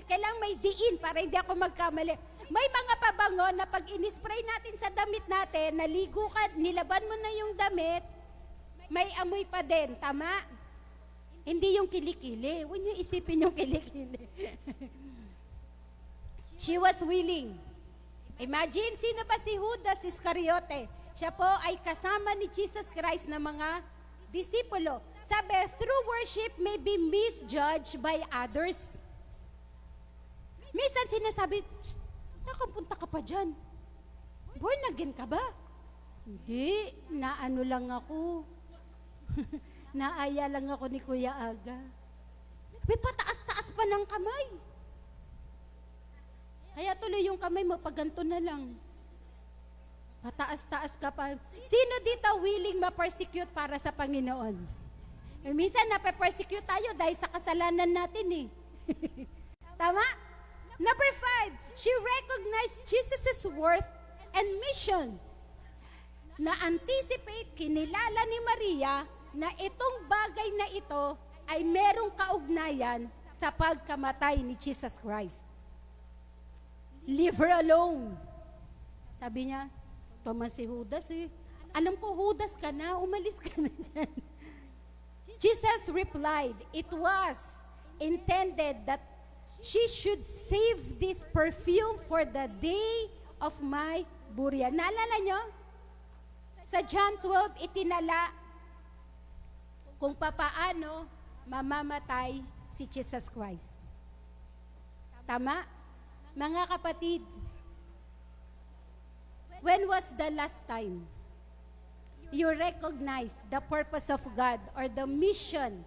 Kailangan may diin para hindi ako magkamali. May mga pabango na pag in-spray natin sa damit natin, naligo ka, nilaban mo na yung damit, may amoy pa din, tama? Hindi yung kilikili. Huwag niyo isipin yung kilikili. She was willing. Imagine, sino ba si Judas Iscariote? Siya po ay kasama ni Jesus Christ na mga disipulo. Sabi, through worship may be misjudged by others. Minsan sinasabi, nakapunta ka pa dyan. Born again ka ba? Hindi, naano lang ako. Naaya lang ako ni Kuya Aga. May pataas-taas pa ng kamay. Kaya tuloy yung kamay mo, paganto na lang. Pataas-taas ka pa. Sino dito willing ma-persecute para sa Panginoon? Eh, minsan nape-persecute tayo dahil sa kasalanan natin eh. Tama? Number 5, she recognized Jesus' worth and mission. Na-anticipate, kinilala ni Maria na itong bagay na ito ay merong kaugnayan sa pagkamatay ni Jesus Christ. Leave her alone. Sabi niya, Thomas si Judas eh. Alam ko, Judas ka na, umalis ka na dyan. Jesus replied, it was intended that she should save this perfume for the day of my burial. Naalala nyo? Sa John 12, itinala kung papaano mamamatay si Jesus Christ. Tama? Mga kapatid, when was the last time you recognize the purpose of God or the mission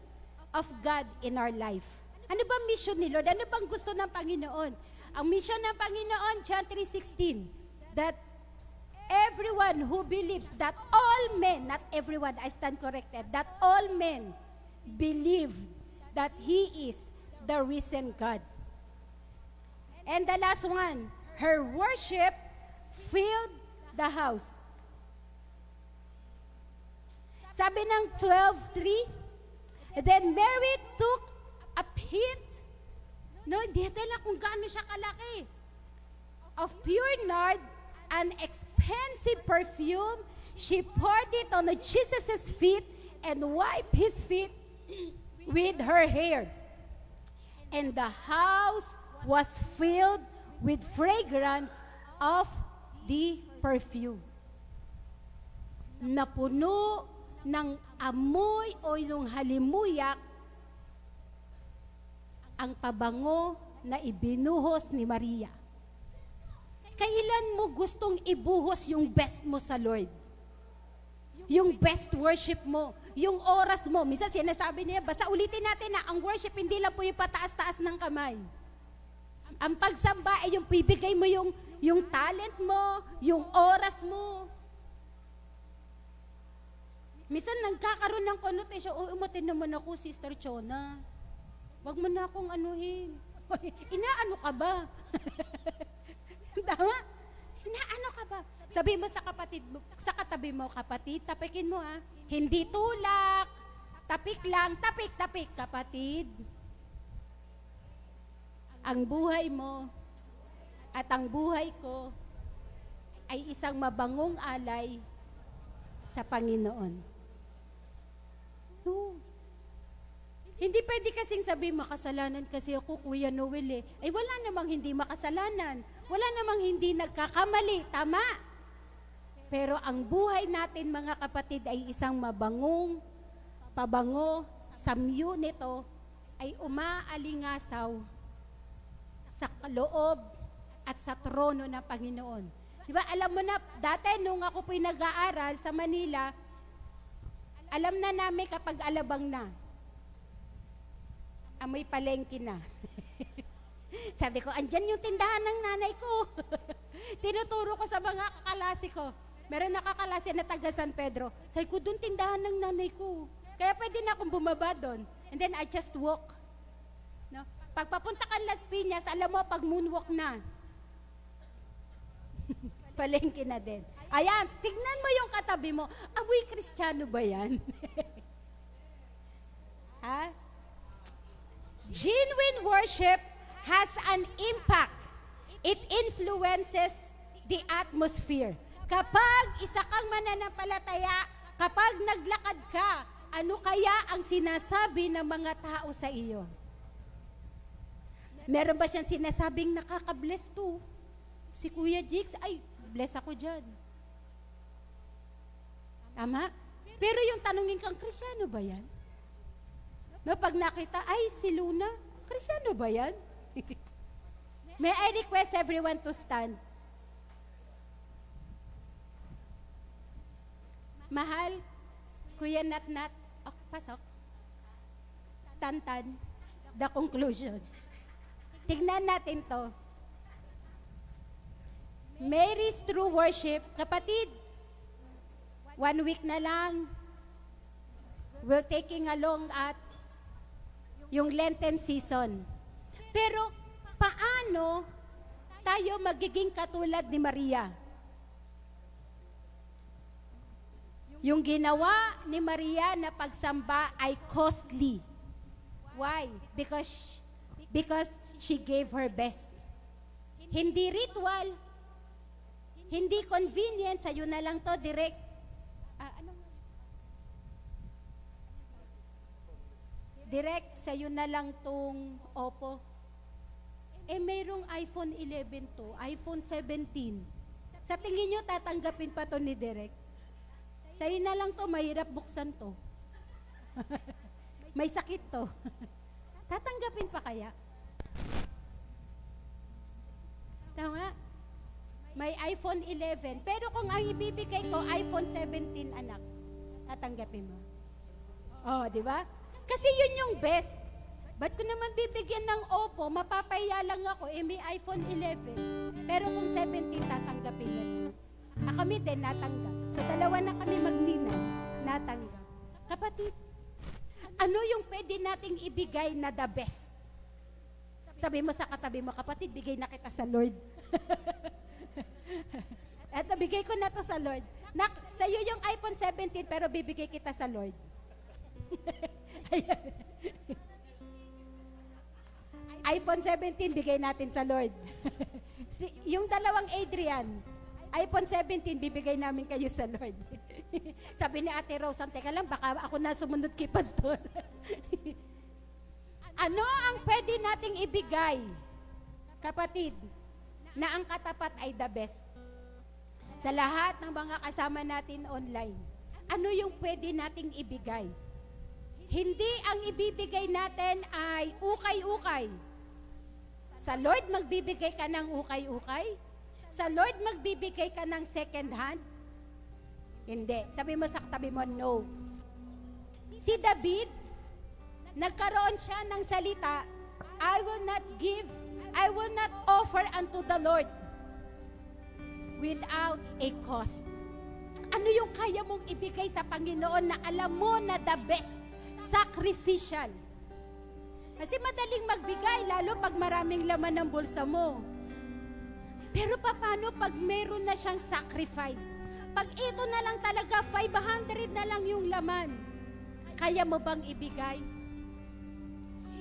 of God in our life? Ano ba mission ni Lord? Ano bang gusto ng Panginoon? Ang mission ng Panginoon, John 3:16, that everyone who believes, that all men, not everyone, I stand corrected, that all men believe that He is the risen God. And the last one, her worship filled the house. Sabi ng 12:3, then Mary took a pint, no, di tala kung gaano siya kalaki, of pure nard, an expensive perfume. She poured it on Jesus' feet and wiped his feet with her hair. And the house was filled with fragrance of the perfume. Napuno ng amoy o yung halimuyak ang pabango na ibinuhos ni Maria. Kailan mo gustong ibuhos yung best mo sa Lord? Yung best worship mo, yung oras mo. Minsan sinasabi niya, basta ulitin natin na ang worship hindi lang po yung pataas-taas ng kamay. Ang pagsamba ay yung bibigay mo yung talent mo, yung oras mo. Minsan nagkakaroon ng connotation, umutin naman ako, Sister Chona. Wag mo na akong anuhin. Inaano ka ba? Tama? Inaano ka ba? Sabi mo sa kapatid mo, sa katabi mo, kapatid, tapikin mo ha. Hindi tulak, tapik lang, tapik, kapatid. Ang buhay mo at ang buhay ko ay isang mabangong alay sa Panginoon. No. Hindi pwede kasing sabi, makasalanan kasi ako, Kuya Noel eh. Ay wala namang hindi makasalanan. Wala namang hindi nagkakamali. Tama. Pero ang buhay natin mga kapatid ay isang pabango, samyo nito ay umaalingasaw sa loob at sa trono ng Panginoon. Diba, alam mo na, dati nung ako po'y nag-aaral sa Manila, alam na namin kapag alabang na, amoy palengke na. Sabi ko, andyan yung tindahan ng nanay ko. Tinuturo ko sa mga kakalasi ko. Meron nakakalasi na taga San Pedro. Sabi ko, doon tindahan ng nanay ko. Kaya pwede na akong bumaba doon. And then I just walk. No? Pagpapunta ka Las Piñas, alam mo, pag moonwalk na. Palengke na din. Ayan, tignan mo yung katabi mo. Aboy, Kristiyano ba yan? Ha? Genuine worship has an impact. It influences the atmosphere. Kapag isa kang mananampalataya, kapag naglakad ka, ano kaya ang sinasabi ng mga tao sa iyo? Meron ba siyang sinasabing nakaka-bless to? Si Kuya Jigs, ay, bless ako dyan. Tama? Pero yung tanongin kang, Krisyano ba yan? No, pag nakita, ay, si Luna, Krisyano ba yan? May I request everyone to stand? Mahal, Kuya Nat, oh, pasok. Tantan, the conclusion. Tignan natin to. Mary's true worship, kapatid, 1 week na lang, we're taking along at yung Lenten season. Pero, paano tayo magiging katulad ni Maria? Yung ginawa ni Maria na pagsamba ay costly. Why? Because she gave her best. Hindi ritual, hindi convenient, sa'yo na lang to, direct. Direct, sa'yo na lang tong Oppo. Mayroong iPhone 11 to, iPhone 17. Sa tingin nyo, tatanggapin pa to ni Direct? Sa'yo na lang to, mahirap buksan to. May sakit to. Tatanggapin pa kaya? Tama? May iPhone 11. Pero kung ang ibibigay ko, iPhone 17, anak, tatanggapin mo. Oh, di ba? Kasi yun yung best. Ba't ko naman bibigyan ng Oppo, mapapaya lang ako, may iPhone 11. Pero kung 17, tatanggapin mo. Kami din, natanggap. So, dalawa na kami magninang, natanggap. Kapatid, ano yung pwede nating ibigay na the best? Sabi mo sa katabi mo, kapatid, bigay na kita sa Lord. Eto, bigay ko na to sa Lord. Sa'yo yung iPhone 17, pero bibigay kita sa Lord. iPhone 17, bigay natin sa Lord. Yung dalawang Adrian, iPhone 17, bibigay namin kayo sa Lord. Sabi ni Ate Rose, teka lang, baka ako na sumunod kay Pastor. Ano ang pwede nating ibigay, kapatid, na ang katapat ay the best? Sa lahat ng mga kasama natin online, ano yung pwede nating ibigay? Hindi ang ibibigay natin ay ukay-ukay. Sa Lord, magbibigay ka ng ukay-ukay? Sa Lord, magbibigay ka ng second hand? Hindi. Sabi mo sa katabi mo, no. Si David, nagkaroon siya ng salita, I will not offer unto the Lord without a cost. Ano yung kaya mong ibigay sa Panginoon na alam mo na the best? Sacrificial. Kasi madaling magbigay, lalo pag maraming laman ng bulsa mo. Pero paano pag meron na siyang sacrifice? Pag ito na lang talaga, 500 na lang yung laman, kaya mo bang ibigay?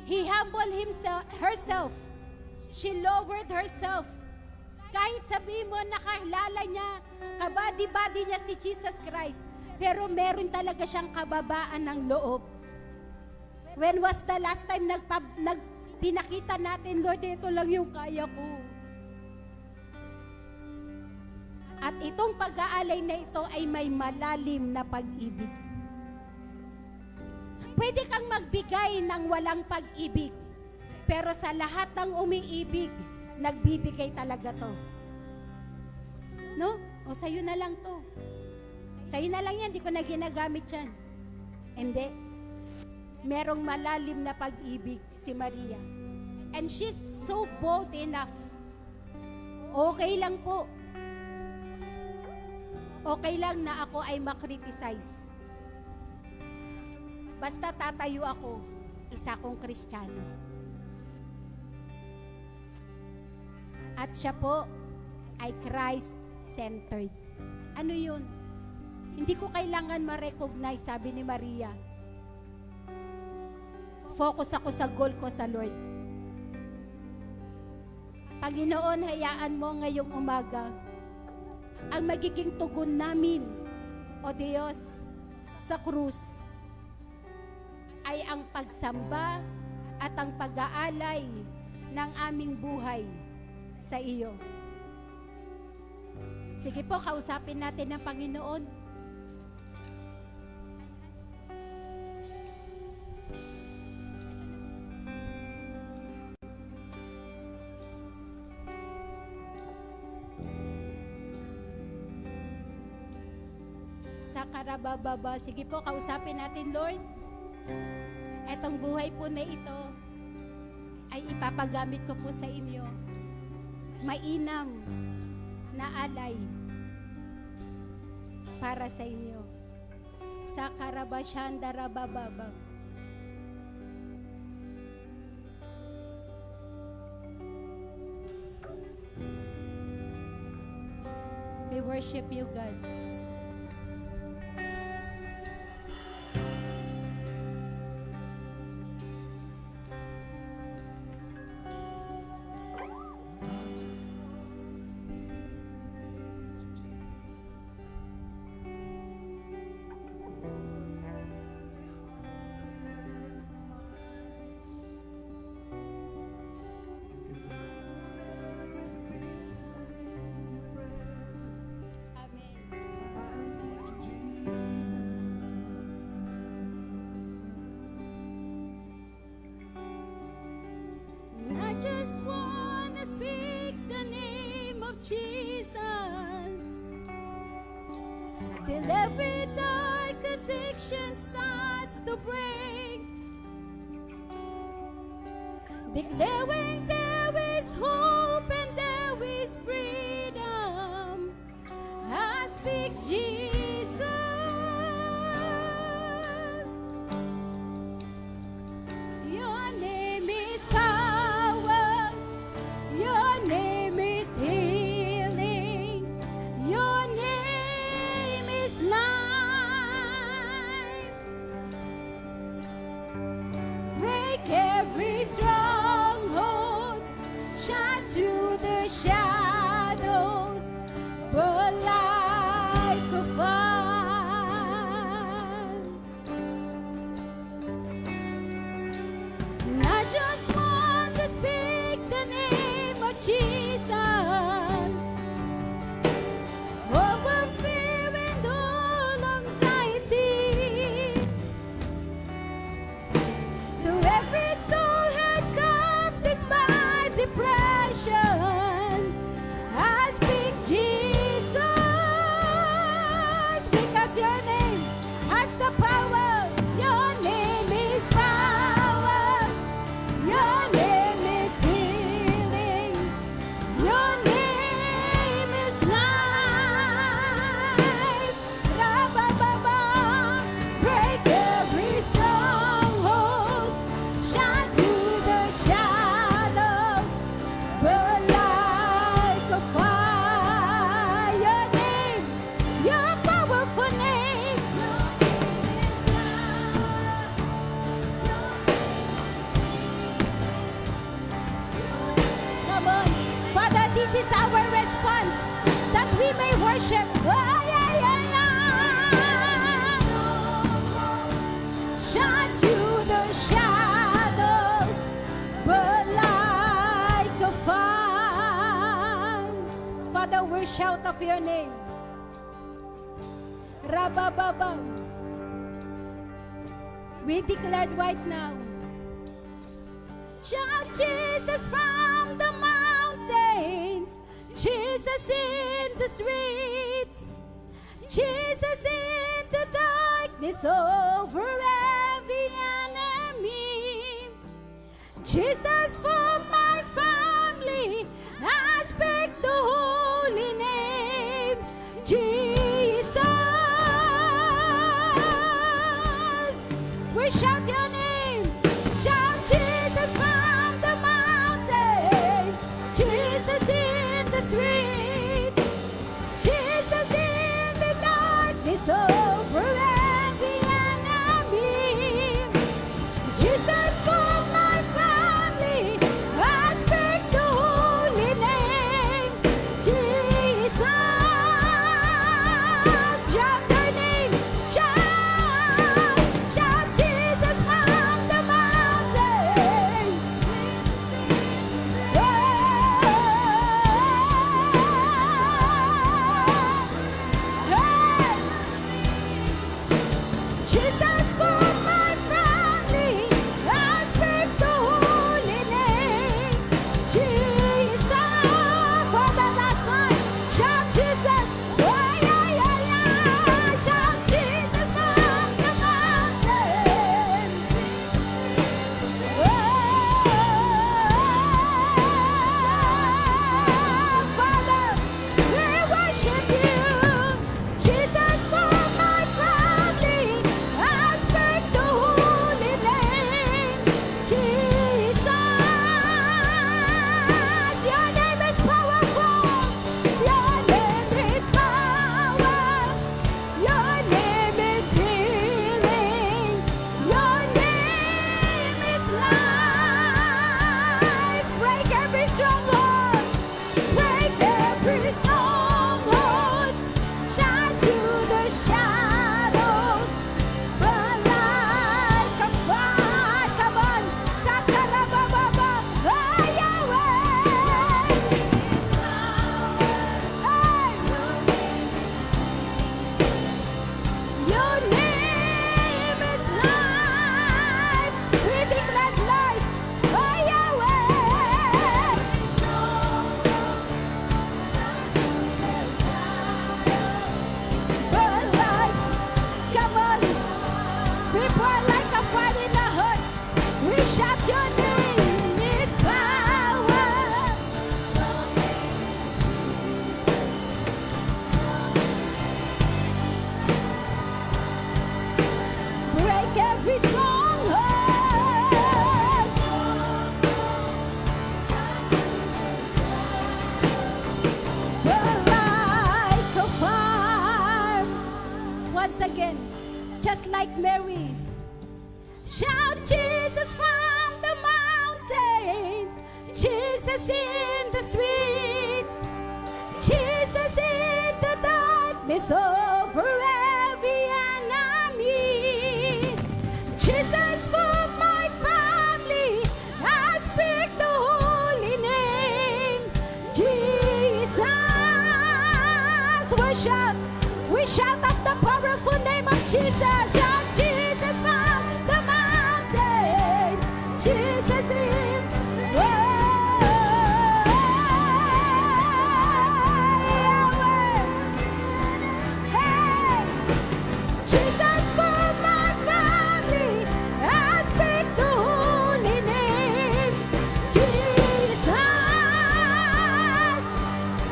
He humbled herself. She lowered herself. Kahit sabihin mo, nakilala niya, kabady-bady niya si Jesus Christ, pero meron talaga siyang kababaan ng loob. When was the last time pinakita natin, Lord, ito lang yung kaya ko. At itong pag-aalay na ito ay may malalim na pag-ibig. Pwede kang magbigay ng walang pag-ibig, pero sa lahat ng umiibig, nagbibigay talaga to. No? O sa'yo na lang to. Sa'yo na lang yan, di ko na ginagamit yan. Hindi. Merong malalim na pag-ibig si Maria. And she's so bold enough. Okay lang po. Okay lang na ako ay makriticize. Basta tatayo ako, isa kong Kristiyano. At siya po ay Christ-centered. Ano yun? Hindi ko kailangan ma-recognize, sabi ni Maria. Focus ako sa goal ko sa Lord. Panginoon, hayaan mo ngayong umaga ang magiging tugon namin, O Diyos, sa krus ay ang pagsamba at ang pag-aalay ng aming buhay sa iyo. Sige po, kausapin natin ang Panginoon. Sa karabababa, sige po, kausapin natin, Lord. Etong buhay po na ito ay ipapagamit ko po sa inyo. Mainam na alay para sa inyo. Sa karabasyandarabababa. We worship you, God. I just wanna speak the name of Jesus till every dark addiction starts to break. declaring there is hope and there is freedom. I speak Jesus. Your name is power. Your name is healing. Your name is life. Break every stronghold. Shine through the shadows. Burn like a fire. And I just want to speak the name of Jesus over fear and all anxiety. To every soul had captives by depression, I speak Jesus, because your name has the power. Your name is power. Your name is healing. Your name is life. Ra-ba-ba-ba. Break every stronghold. Shine through the shadows. Burn like a fire. Your name, your powerful name. Come on. Father, this is our response, that we may worship. Oh, yeah, yeah, yeah. Shine through the shadows, burn like a fire. Father, we shout of your name. Rabababa. We declared right now. Shout Jesus from the mountains, Jesus in the streets, Jesus in the darkness over every enemy, Jesus for my family. I speak the holy name, Jesus. We shout your name. Shout Jesus from the mountain, Jesus in the streets, Jesus in the darkness over every enemy, Jesus for my family. once again, just like Mary. Shout Jesus from the mountains, Jesus in the streets, Jesus in the darkness over every enemy, Jesus for my family, I speak the holy name, Jesus. We shout of the powerful name of Jesus. Shout Jesus from the mountains, Jesus in Hey, Jesus for my family, I speak the holy name, Jesus.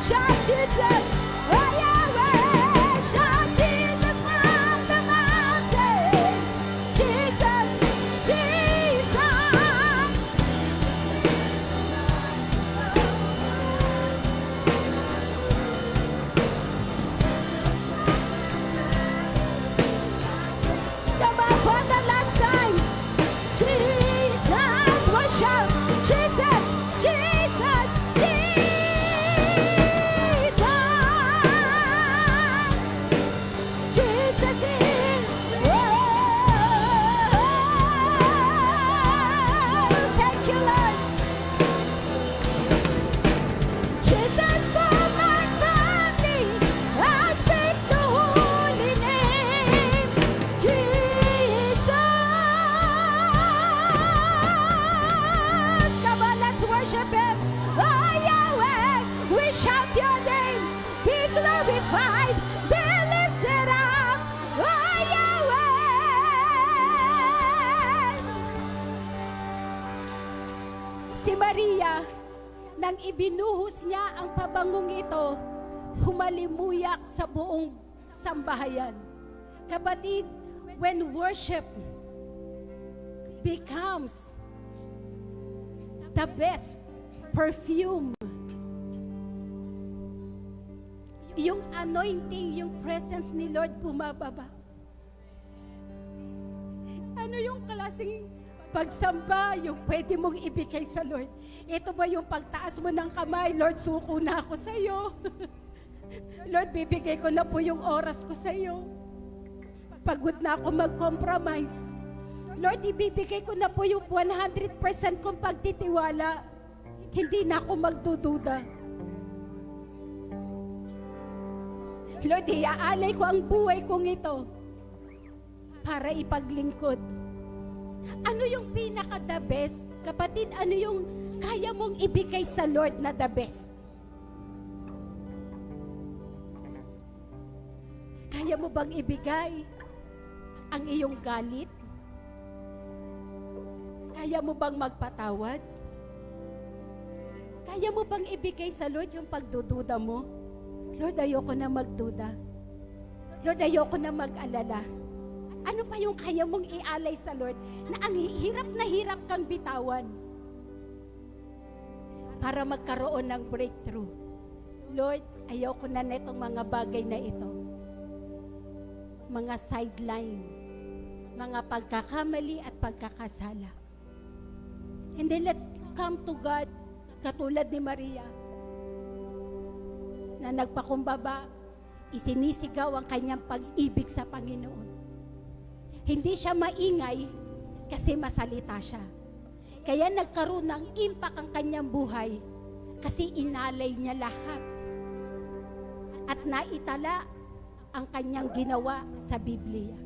Shout Jesus, oh Yahweh, shout Jesus from the mountain, Jesus, Jesus. Come on, for the last time. Jesus, worship. Jesus, Jesus, Jesus. Jesus is. Thank you, Lord. Jesus for my family, I speak the holy name, Jesus. Come on, let's worship Him. Oh Yahweh, we shout Your name. Be glorified, be lifted up. Oh Yahweh. Si Maria, nang ibinuhos niya ang pabangong ito, humalimuyak sa buong sambahayan. Kapatid, when worship becomes the best perfume, yung anointing, yung presence ni Lord bumababa. Ano yung klaseng pagsamba yung pwede mong ibigay sa Lord? Ito ba yung pagtaas mo ng kamay, Lord, suko na ako sa iyo. Lord, bibigay ko na po yung oras ko sa iyo. Pagod na ako mag-compromise. Lord, ibibigay ko na po yung 100% kong pagtitiwala. Hindi na ako magdududa. Lord, iaalay ko ang buhay kong ito para ipaglingkod. Ano yung pinaka-the best? Kapatid, ano yung kaya mong ibigay sa Lord na the best? Kaya mo bang ibigay ang iyong galit? Kaya mo bang magpatawad? Kaya mo bang ibigay sa Lord yung pagdududa mo? Lord, ayoko na magduda. Lord, ayoko na mag-alala. Ano pa yung kaya mong ialay sa Lord na ang hirap na hirap kang bitawan para magkaroon ng breakthrough? Lord, ayoko na netong mga bagay na ito. Mga sideline, mga pagkakamali at pagkakasala. And then let's come to God, katulad ni Maria, na nagpakumbaba, isinisigaw ang kanyang pag-ibig sa Panginoon. Hindi siya maingay kasi masalita siya. Kaya nagkaroon ng impact ang kanyang buhay kasi inalay niya lahat. At naitala ang kanyang ginawa sa Biblia.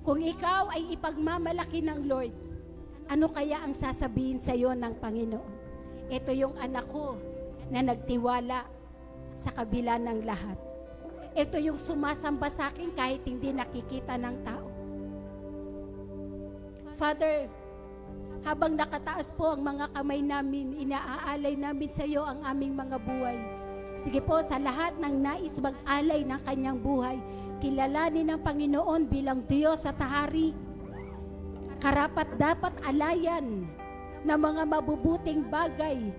Kung ikaw ay ipagmamalaki ng Lord, ano kaya ang sasabihin sa iyo ng Panginoon? Ito yung anak ko na nagtiwala sa kabila ng lahat. Ito yung sumasamba sa akin kahit hindi nakikita ng tao. Father, habang nakataas po ang mga kamay namin, inaaalay namin sa iyo ang aming mga buhay. Sige po, sa lahat ng nais mag-alay ng kanyang buhay, kilalanin ng Panginoon bilang Diyos at Hari. Karapat dapat alayan ng mga mabubuting bagay,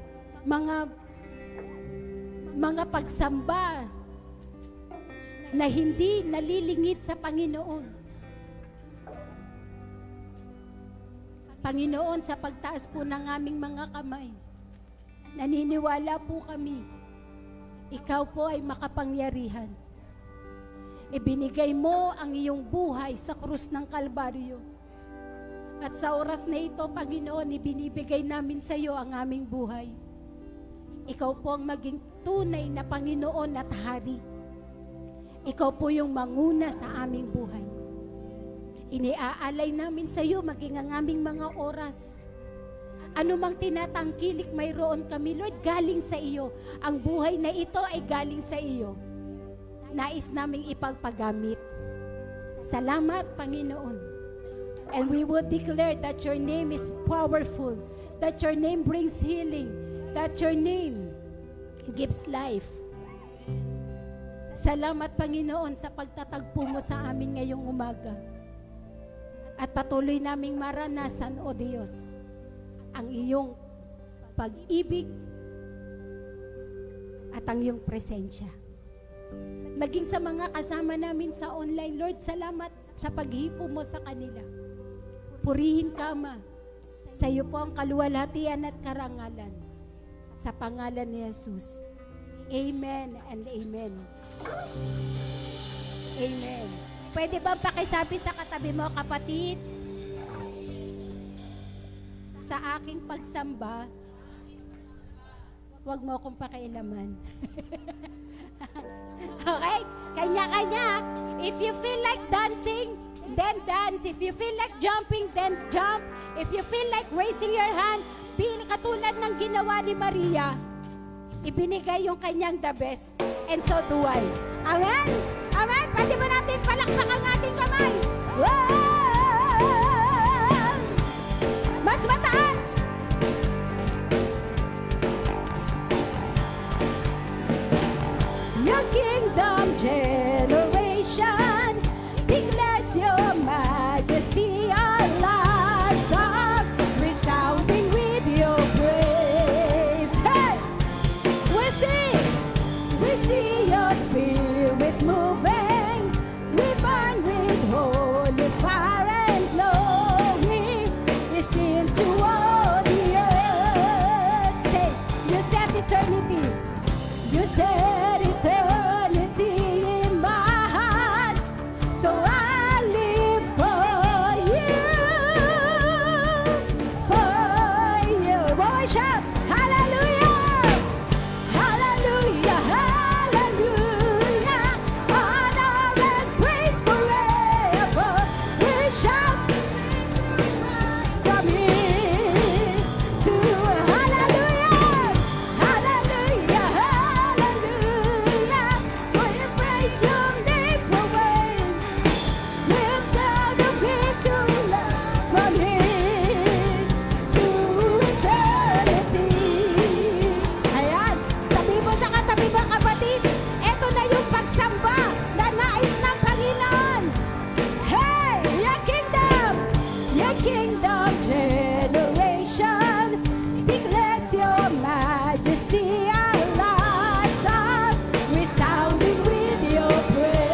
mga pagsamba na hindi nalilingit sa Panginoon. Panginoon, sa pagtaas po ng aming mga kamay, naniniwala po kami, Ikaw po ay makapangyarihan. Ibinigay mo ang iyong buhay sa krus ng Kalbaryo. At sa oras na ito, Panginoon, ibinibigay namin sa iyo ang aming buhay. Ikaw po ang maging tunay na Panginoon at Hari. Ikaw po yung manguna sa aming buhay. Iniaalay namin sa iyo maging ang aming mga oras. Ano mang tinatangkilik mayroon kami, Lord, galing sa iyo. Ang buhay na ito ay galing sa iyo. Nais naming ipagpagamit. Salamat, Panginoon. And we will declare that your name is powerful, that your name brings healing, that your name gives life. Salamat, Panginoon, sa pagtatagpo mo sa amin ngayong umaga. At patuloy naming maranasan, O Diyos, ang iyong pag-ibig at ang iyong presensya. Maging sa mga kasama namin sa online, Lord, salamat sa paghipo mo sa kanila. Purihin ka, Ama. Sa iyo po ang kaluwalhatian at karangalan. Sa pangalan ni Jesus. Amen and amen. Amen. Pwede ba pakisabi sa katabi mo, kapatid? Sa aking pagsamba, huwag mo akong pakialaman. Okay? Kanya-kanya. If you feel like dancing, then dance. If you feel like jumping, then jump. If you feel like raising your hand, katulad ng ginawa ni Maria, ibinigay yung kanyang the best. And so do I. Amen? Amen? Pwede ba natin palakpak ang ating kamay? Wow! Mas mataas! Your kingdom generation declares your majesty. Our lives are resounding with your praise. Hey! We see your spirit moving. We burn with holy fire and glory. We sing to all the earth. Say, you set eternity. You set eternity in my heart, so I live for you, for you. Worship, hallelujah, hallelujah, hallelujah. Honor and praise forever. We shout from here to hallelujah, hallelujah, hallelujah. We praise your name always. We'll tell the victory from here to eternity. Ayan, sabi mo sa katabi mo, kapatid, eto na yung pagsamba na nais ng Panginoon. Hey, your kingdom generation declares your majesty. Our lives are resounding with your praise.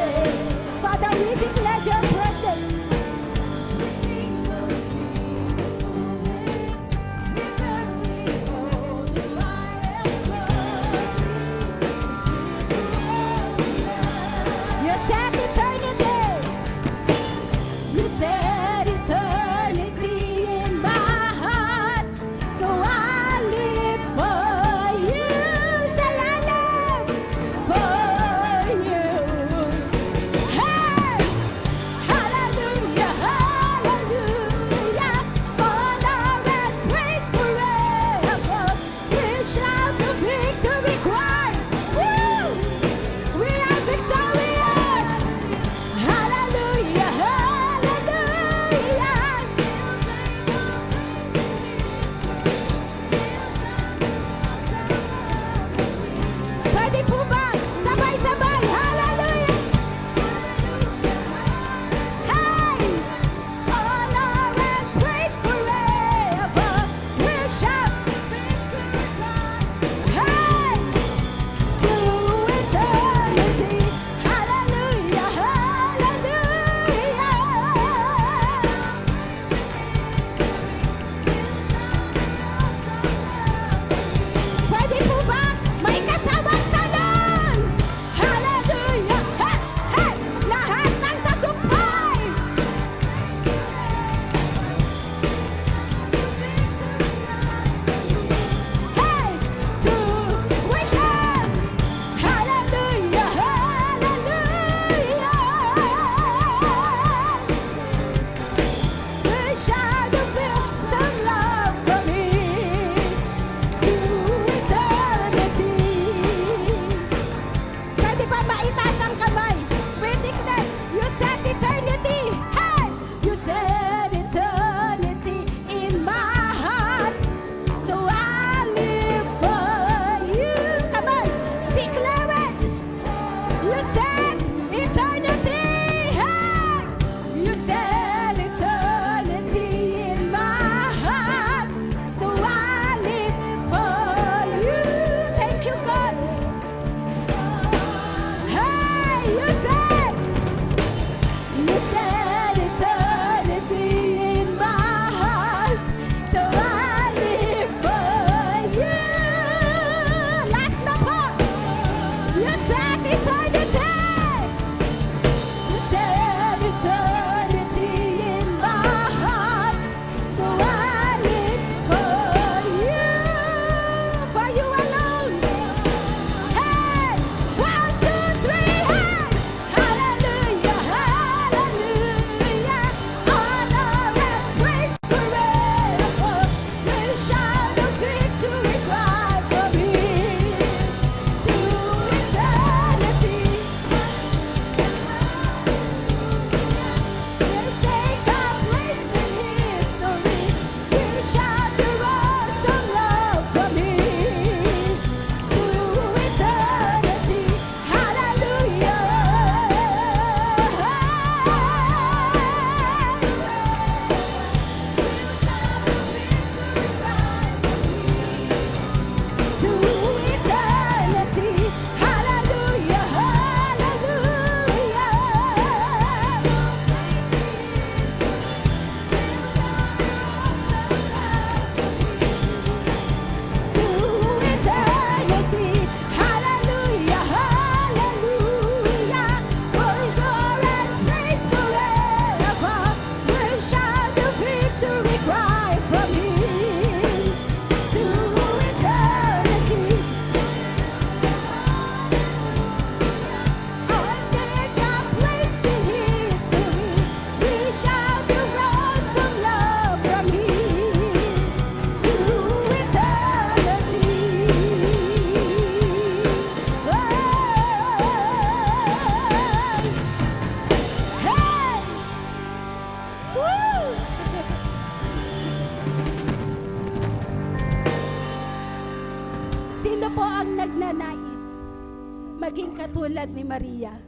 katulad ni Maria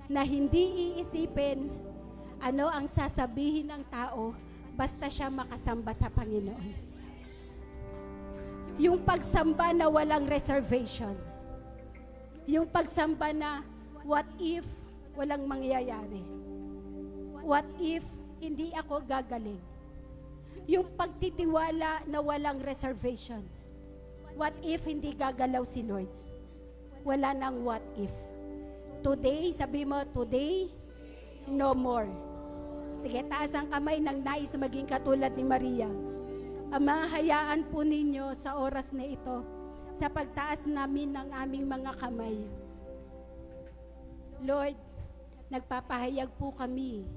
na hindi iisipin ano ang sasabihin ng tao basta siya makasamba sa Panginoon. Yung pagsamba na walang reservation. Yung pagsamba na what if walang mangyayari? What if hindi ako gagaling? Yung pagtitiwala na walang reservation. What if hindi gagalaw si Lord? Wala nang what if. Today, sabi mo, today, no more. Sige, taas ang kamay ng nais maging katulad ni Maria. Ama, hayaan po ninyo sa oras na ito, sa pagtaas namin ng aming mga kamay. Lord, nagpapahayag po kami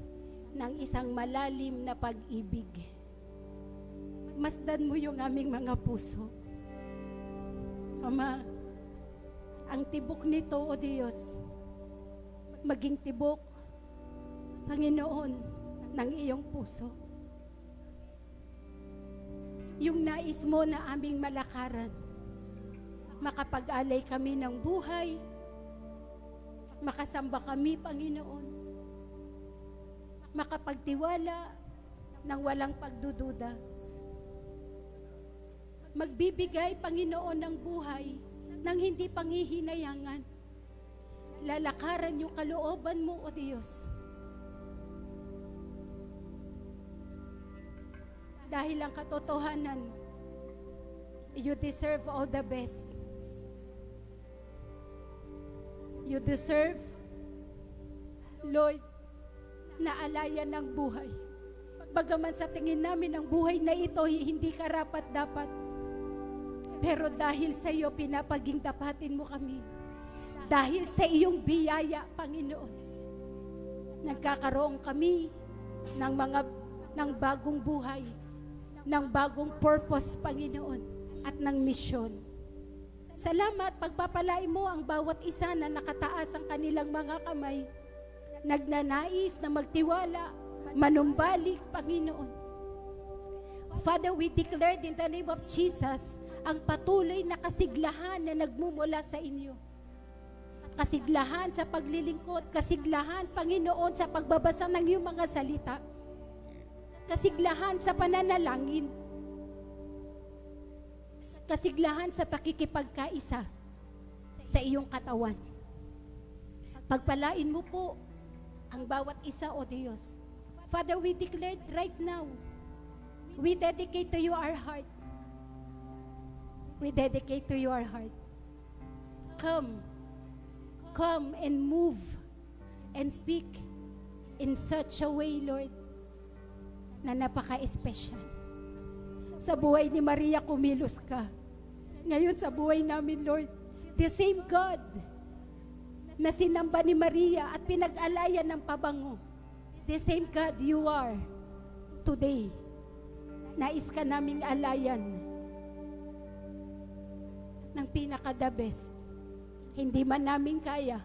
ng isang malalim na pag-ibig. Masdan mo yung aming mga puso. Ama, ang tibok nito, O Diyos, maging tibok, Panginoon, ng iyong puso. Yung nais mo na aming malakaran, makapag-alay kami ng buhay, makasamba kami, Panginoon, makapagtiwala ng walang pagdududa, magbibigay, Panginoon, ng buhay nang hindi panghihinayangan. Lalakaran yung kalooban mo, O Diyos. Dahil ang katotohanan, you deserve all the best. You deserve, Lord, na alayan ng buhay. Bagaman sa tingin namin ang buhay na ito hindi karapat-dapat, pero dahil sa iyo pinapaging dapatin mo kami. Dahil sa iyong biyaya, Panginoon, nagkakaroon kami ng bagong buhay, ng bagong purpose, Panginoon, at ng misyon. Salamat, pagpapalain mo ang bawat isa na nakataas ang kanilang mga kamay, nagnanais na magtiwala, manumbalik, Panginoon. Father, we declared in the name of Jesus ang patuloy na kasiglahan na nagmumula sa inyo. Kasiglahan sa paglilingkod, kasiglahan, Panginoon, sa pagbabasa ng iyong mga salita, kasiglahan sa pananalangin, kasiglahan sa pakikipagkaisa sa iyong katawan. Pagpalain mo po ang bawat isa, O Diyos. Father, we declared right now, we dedicate to you our heart. We dedicate to you our heart. Come and move and speak in such a way, Lord, na napaka-espesyal. Sa buhay ni Maria, kumilos ka. Ngayon sa buhay namin, Lord, the same God na sinamba ni Maria at pinag-alayan ng pabango, the same God you are today. Nais ka naming alayan ng pinaka-the best. Hindi man namin kaya,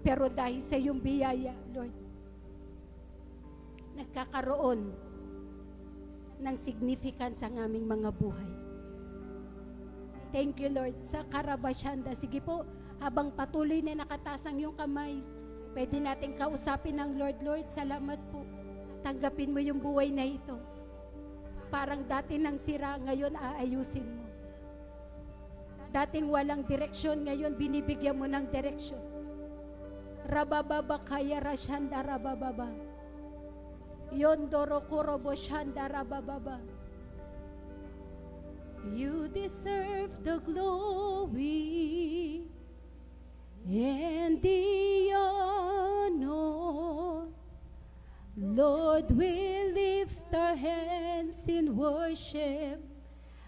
pero dahil sa iyong biyaya, Lord, nagkakaroon ng significance ang aming mga buhay. Thank you, Lord, sa Karabasyanda. Sige po, habang patuloy na nakataas ang iyong kamay, pwede natin kausapin ng Lord. Lord, salamat po. Tanggapin mo yung buhay na ito. Parang dati nang sira, ngayon aayusin mo. Dating walang direksyon, ngayon binibigyan mo ng direksyon. Rabababa kaya rasyanda rabababa. Yondoro kurobo shanda rabababa. You deserve the glory and the honor. Lord, we lift our hands in worship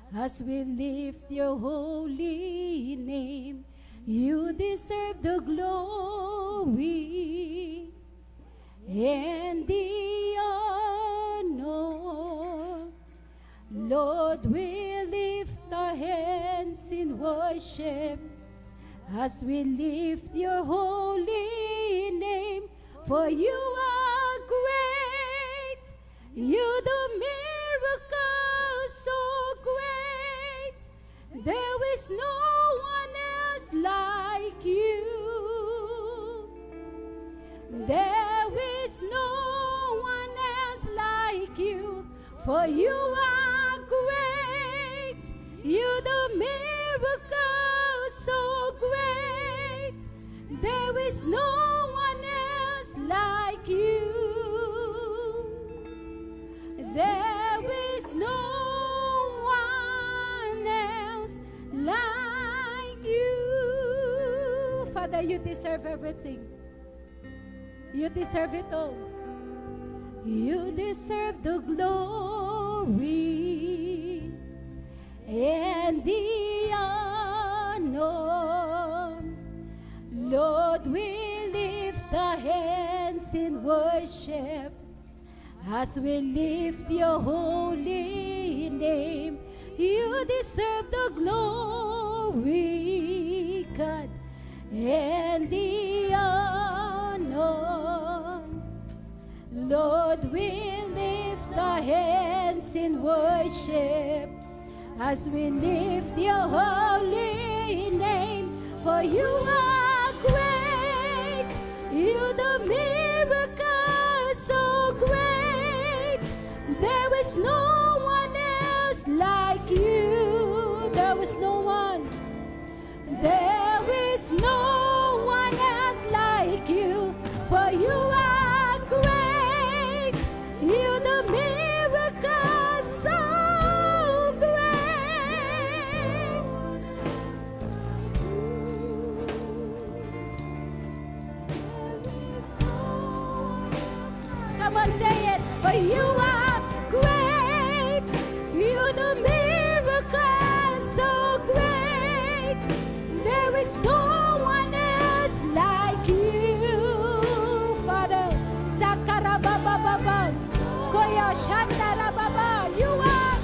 as we lift your holy name. You deserve the glory and the honor. Lord, we lift our hands in worship as we lift your holy name. For you are great, you do miracles so great. There is no one else like you. There is no one else like you, for you are great. You do miracles so great. There is no one else like you. There is no one else like you. Father, you deserve everything. You deserve it all. You deserve the glory and the honor. Lord, we lift our hands in worship as we lift your holy name. You deserve the glory, God, and the honor. Lord, we lift our hands in worship as we lift your holy name. For you are great, you do miracles so great. There is no one else like you. There is no one. There is no one else like you. For you are great, you do miracles so great. Come on, say it. For you are great, you do miracles so great. There is no one else like you, Father. Sakarabababa, Koya Shandarababa. You are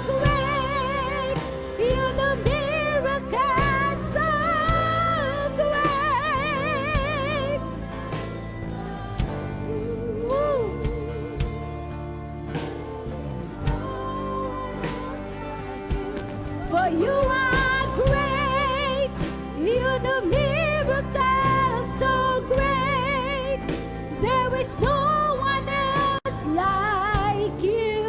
great. You do miracles so great. Woo. For you are great, you do miracles so great. There is no one else like you.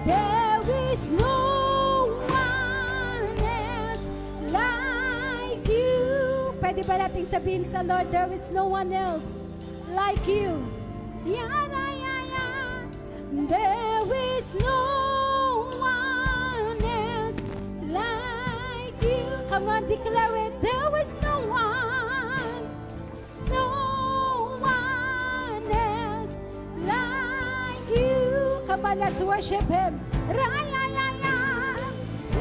There is no one else like you. Pwede ba nating sabihin sa Lord, there is no one else like you. Yana, yana. There is no one else like you. Come on, declare it. There is no one else like you. Come on, let's worship Him. Raya,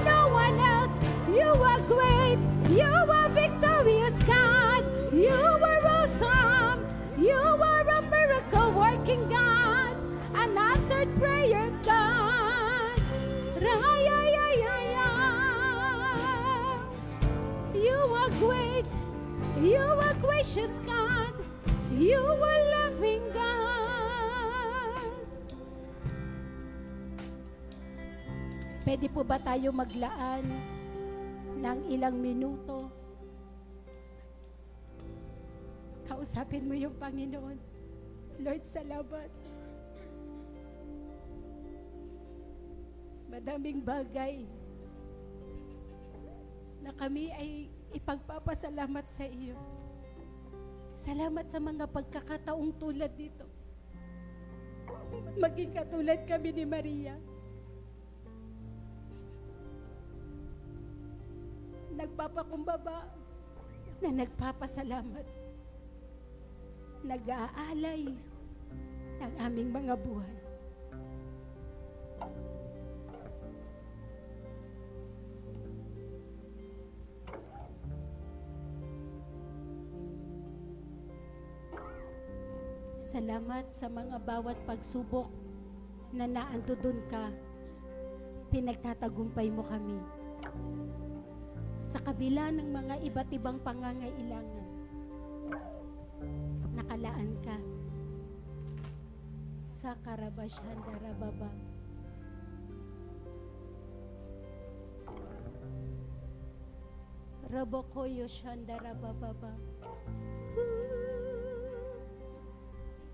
no one else. You are great. You are victorious, God. You are awesome. You are a miracle working God. An answered prayer, God. Raya. You are great. You are gracious, God. You are loving, God. Pwede po ba tayo maglaan ng ilang minuto? Kausapin mo yung Panginoon. Lord, salamat. Madaming bagay na kami ay ipagpapasalamat sa iyo. Salamat sa mga pagkakataong tulad dito. Maging katulad kami ni Maria. Nagpapakumbaba na nagpapasalamat. Nag-aalay ng aming mga buhay. Salamat sa mga bawat pagsubok na naandun ka. Pinagtatagumpay mo kami. Sa kabila ng mga iba't ibang pangangailangan, nakalaan ka. Sa Karabashandarababa. Rabokoyo Shandara Baba.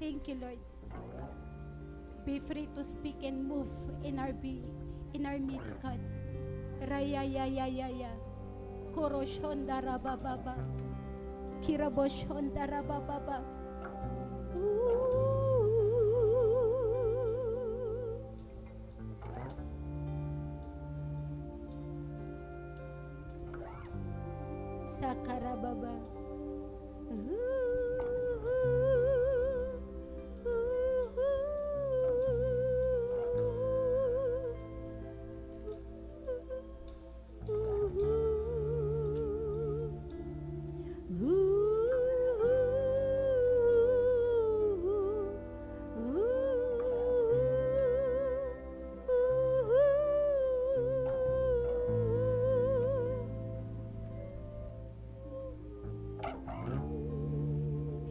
Thank you, Lord. Be free to speak and move in our midst, God. Raya ya ya ya ya. Koro Shandara Baba. Kirabo Shandara Baba. Sakara Baba.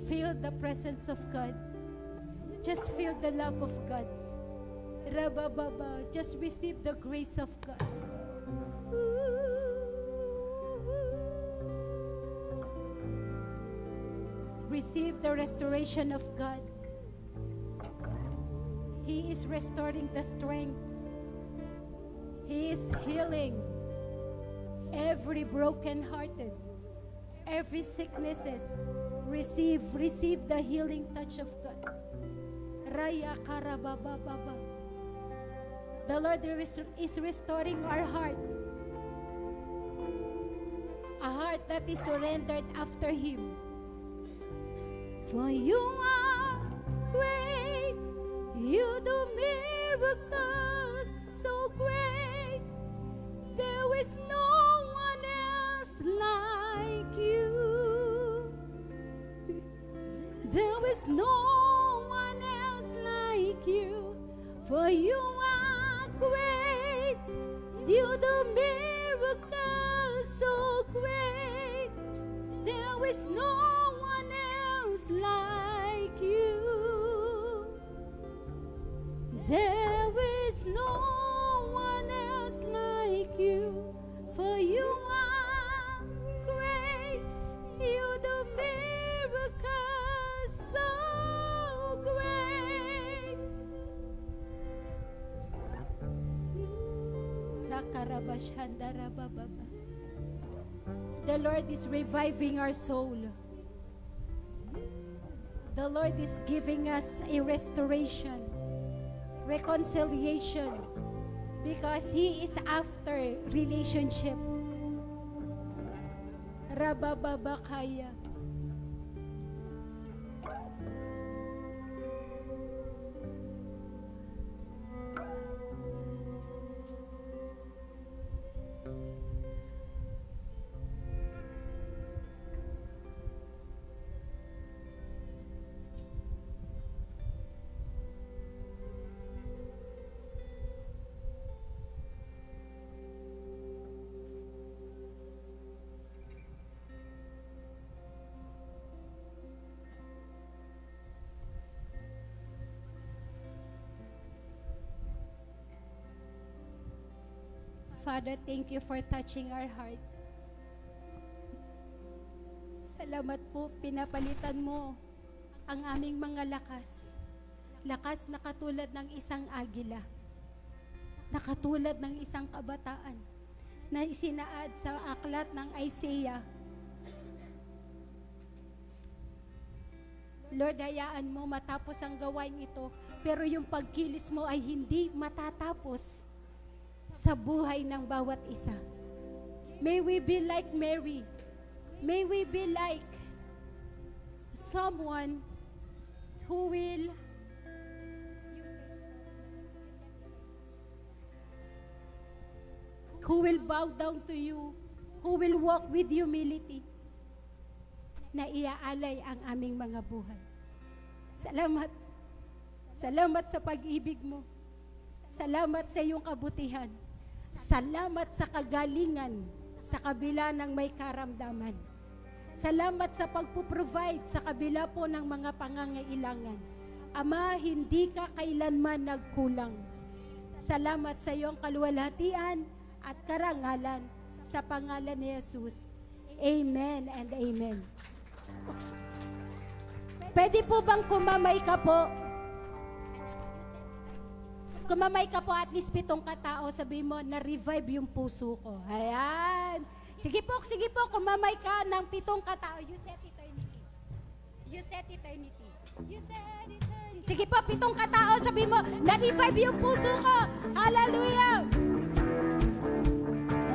Feel the presence of God. Just feel the love of God. Rabababa, just receive the grace of God. Receive the restoration of God. He is restoring the strength. He is healing every broken-hearted, every sicknesses. Receive the healing touch of God. Raya karabababa. The Lord is restoring our heart. A heart that is surrendered after Him. For you are great, you do miracles so great. There is no one else like you. There is no one else like you. For you are great, you do miracles so great. There is no one else like you. There is no one else like you. For you are great, you do miracles so great. Sakarabashandara bababa. The Lord is reviving our soul. The Lord is giving us a restoration, reconciliation, because He is after relationship. Rabababakaya. Father, thank you for touching our heart. Salamat po, pinapalitan mo ang aming mga lakas. Lakas na katulad ng isang agila. Na katulad ng isang kabataan na isinaad sa aklat ng Isaiah. Lord, hayaan mo matapos ang gawain ito, pero yung pagkilis mo ay hindi matatapos sa buhay ng bawat isa. May we be like Mary. May we be like someone who will bow down to you, who will walk with humility, na iaalay ang aming mga buhay. Salamat. Salamat sa pag-ibig mo. Salamat sa iyong kabutihan. Salamat sa kagalingan sa kabila ng may karamdaman. Salamat sa pagpuprovide sa kabila po ng mga pangangailangan. Ama, hindi ka kailanman nagkulang. Salamat sa iyong kaluwalhatian at karangalan sa pangalan ni Jesus. Amen and amen. Pwede po bang kumamay ka po? Kumamay ka po at least 7 katao, sabi mo, na-revive yung puso ko. Ayan. Sige po, kumamay ka ng 7 katao. You set eternity. You set eternity. You set eternity. Sige po, 7 katao, sabi mo, na-revive yung puso ko. Hallelujah.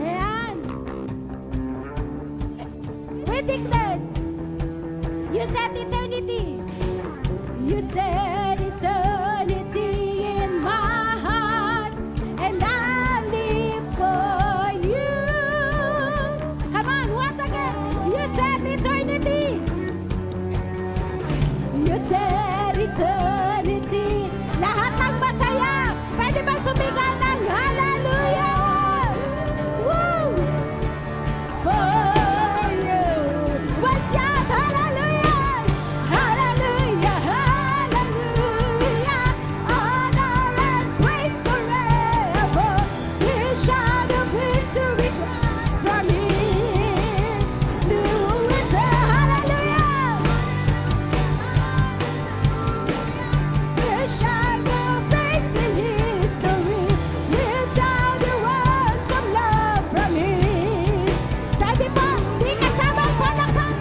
Ayan. We declare, you set eternity. You set eternity in my heart, and I live for you. Come on, once again. You set eternity. You set eternity. Lahat ng masaya, pwede bang sumigaw ng hallelujah? Woo! For you. What's your hallelujah? Hallelujah, hallelujah. Honor and praise forever. We shout a victory from here to eternity. Hallelujah. We shout a praise in history. We shout the words of love from here. Pwede po, di kasamang palakpak.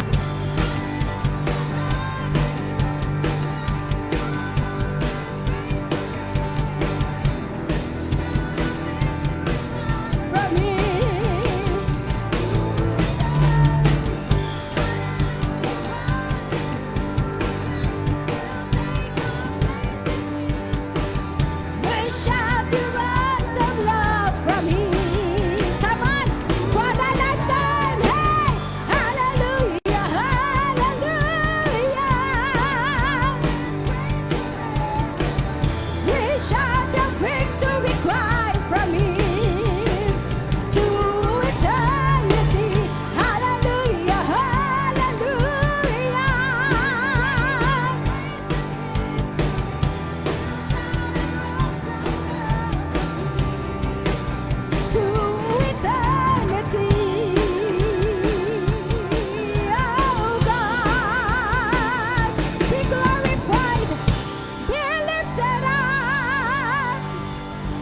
From here. We shout the words of love from here. Come on, for the last time. Hey, hallelujah, hallelujah. We shout the victory cry from here to eternity. Hallelujah, hallelujah. To eternity. Oh God, be glorified, be lifted up.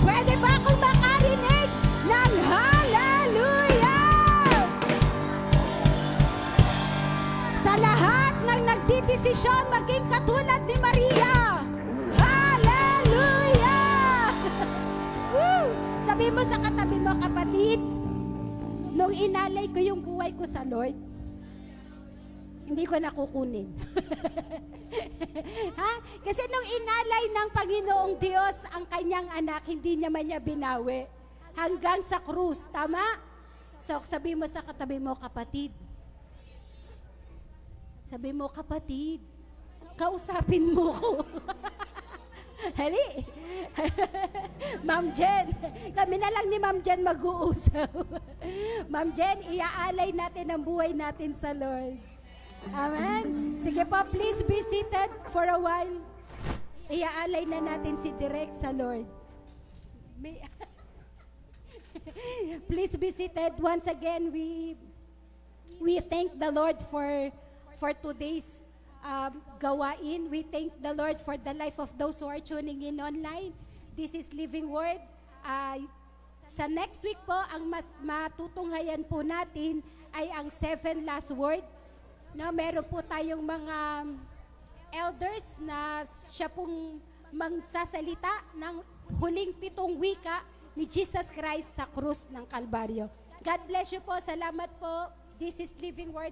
Pwede ba akong makarinig ng hallelujah? Sa lahat ng nagdidesisyon maging katulad ni Maria. Hallelujah! Woo! Sabi mo sa katabi mo, kapatid, nung inalay ko yung buhay ko sa Lord, hindi ko nakukunin. Ha? Kasi nung inalay ng Panginoong Diyos ang kanyang anak, hindi niya man niya binawi. Hanggang sa krus, tama? So, sabi mo sa katabi mo, kapatid. Sabi mo, kapatid, kausapin mo ko. Hali. Ma'am Jen, kami na lang ni Ma'am Jen mag-uusap. Ma'am Jen, iaalay natin ang buhay natin sa Lord. Amen? Sige po, please be seated for a while. Iaalay na natin si Direk sa Lord. Please be seated. Once again, we thank the Lord for today's gawain. We thank the Lord for the life of those who are tuning in online. This is Living Word. Sa next week po, ang mas matutunghayan po natin ay ang 7 last word. No, meron po tayong mga elders na siya pong magsasalita ng huling 7 wika ni Jesus Christ sa krus ng Kalbaryo. God bless you po. Salamat po. This is Living Word.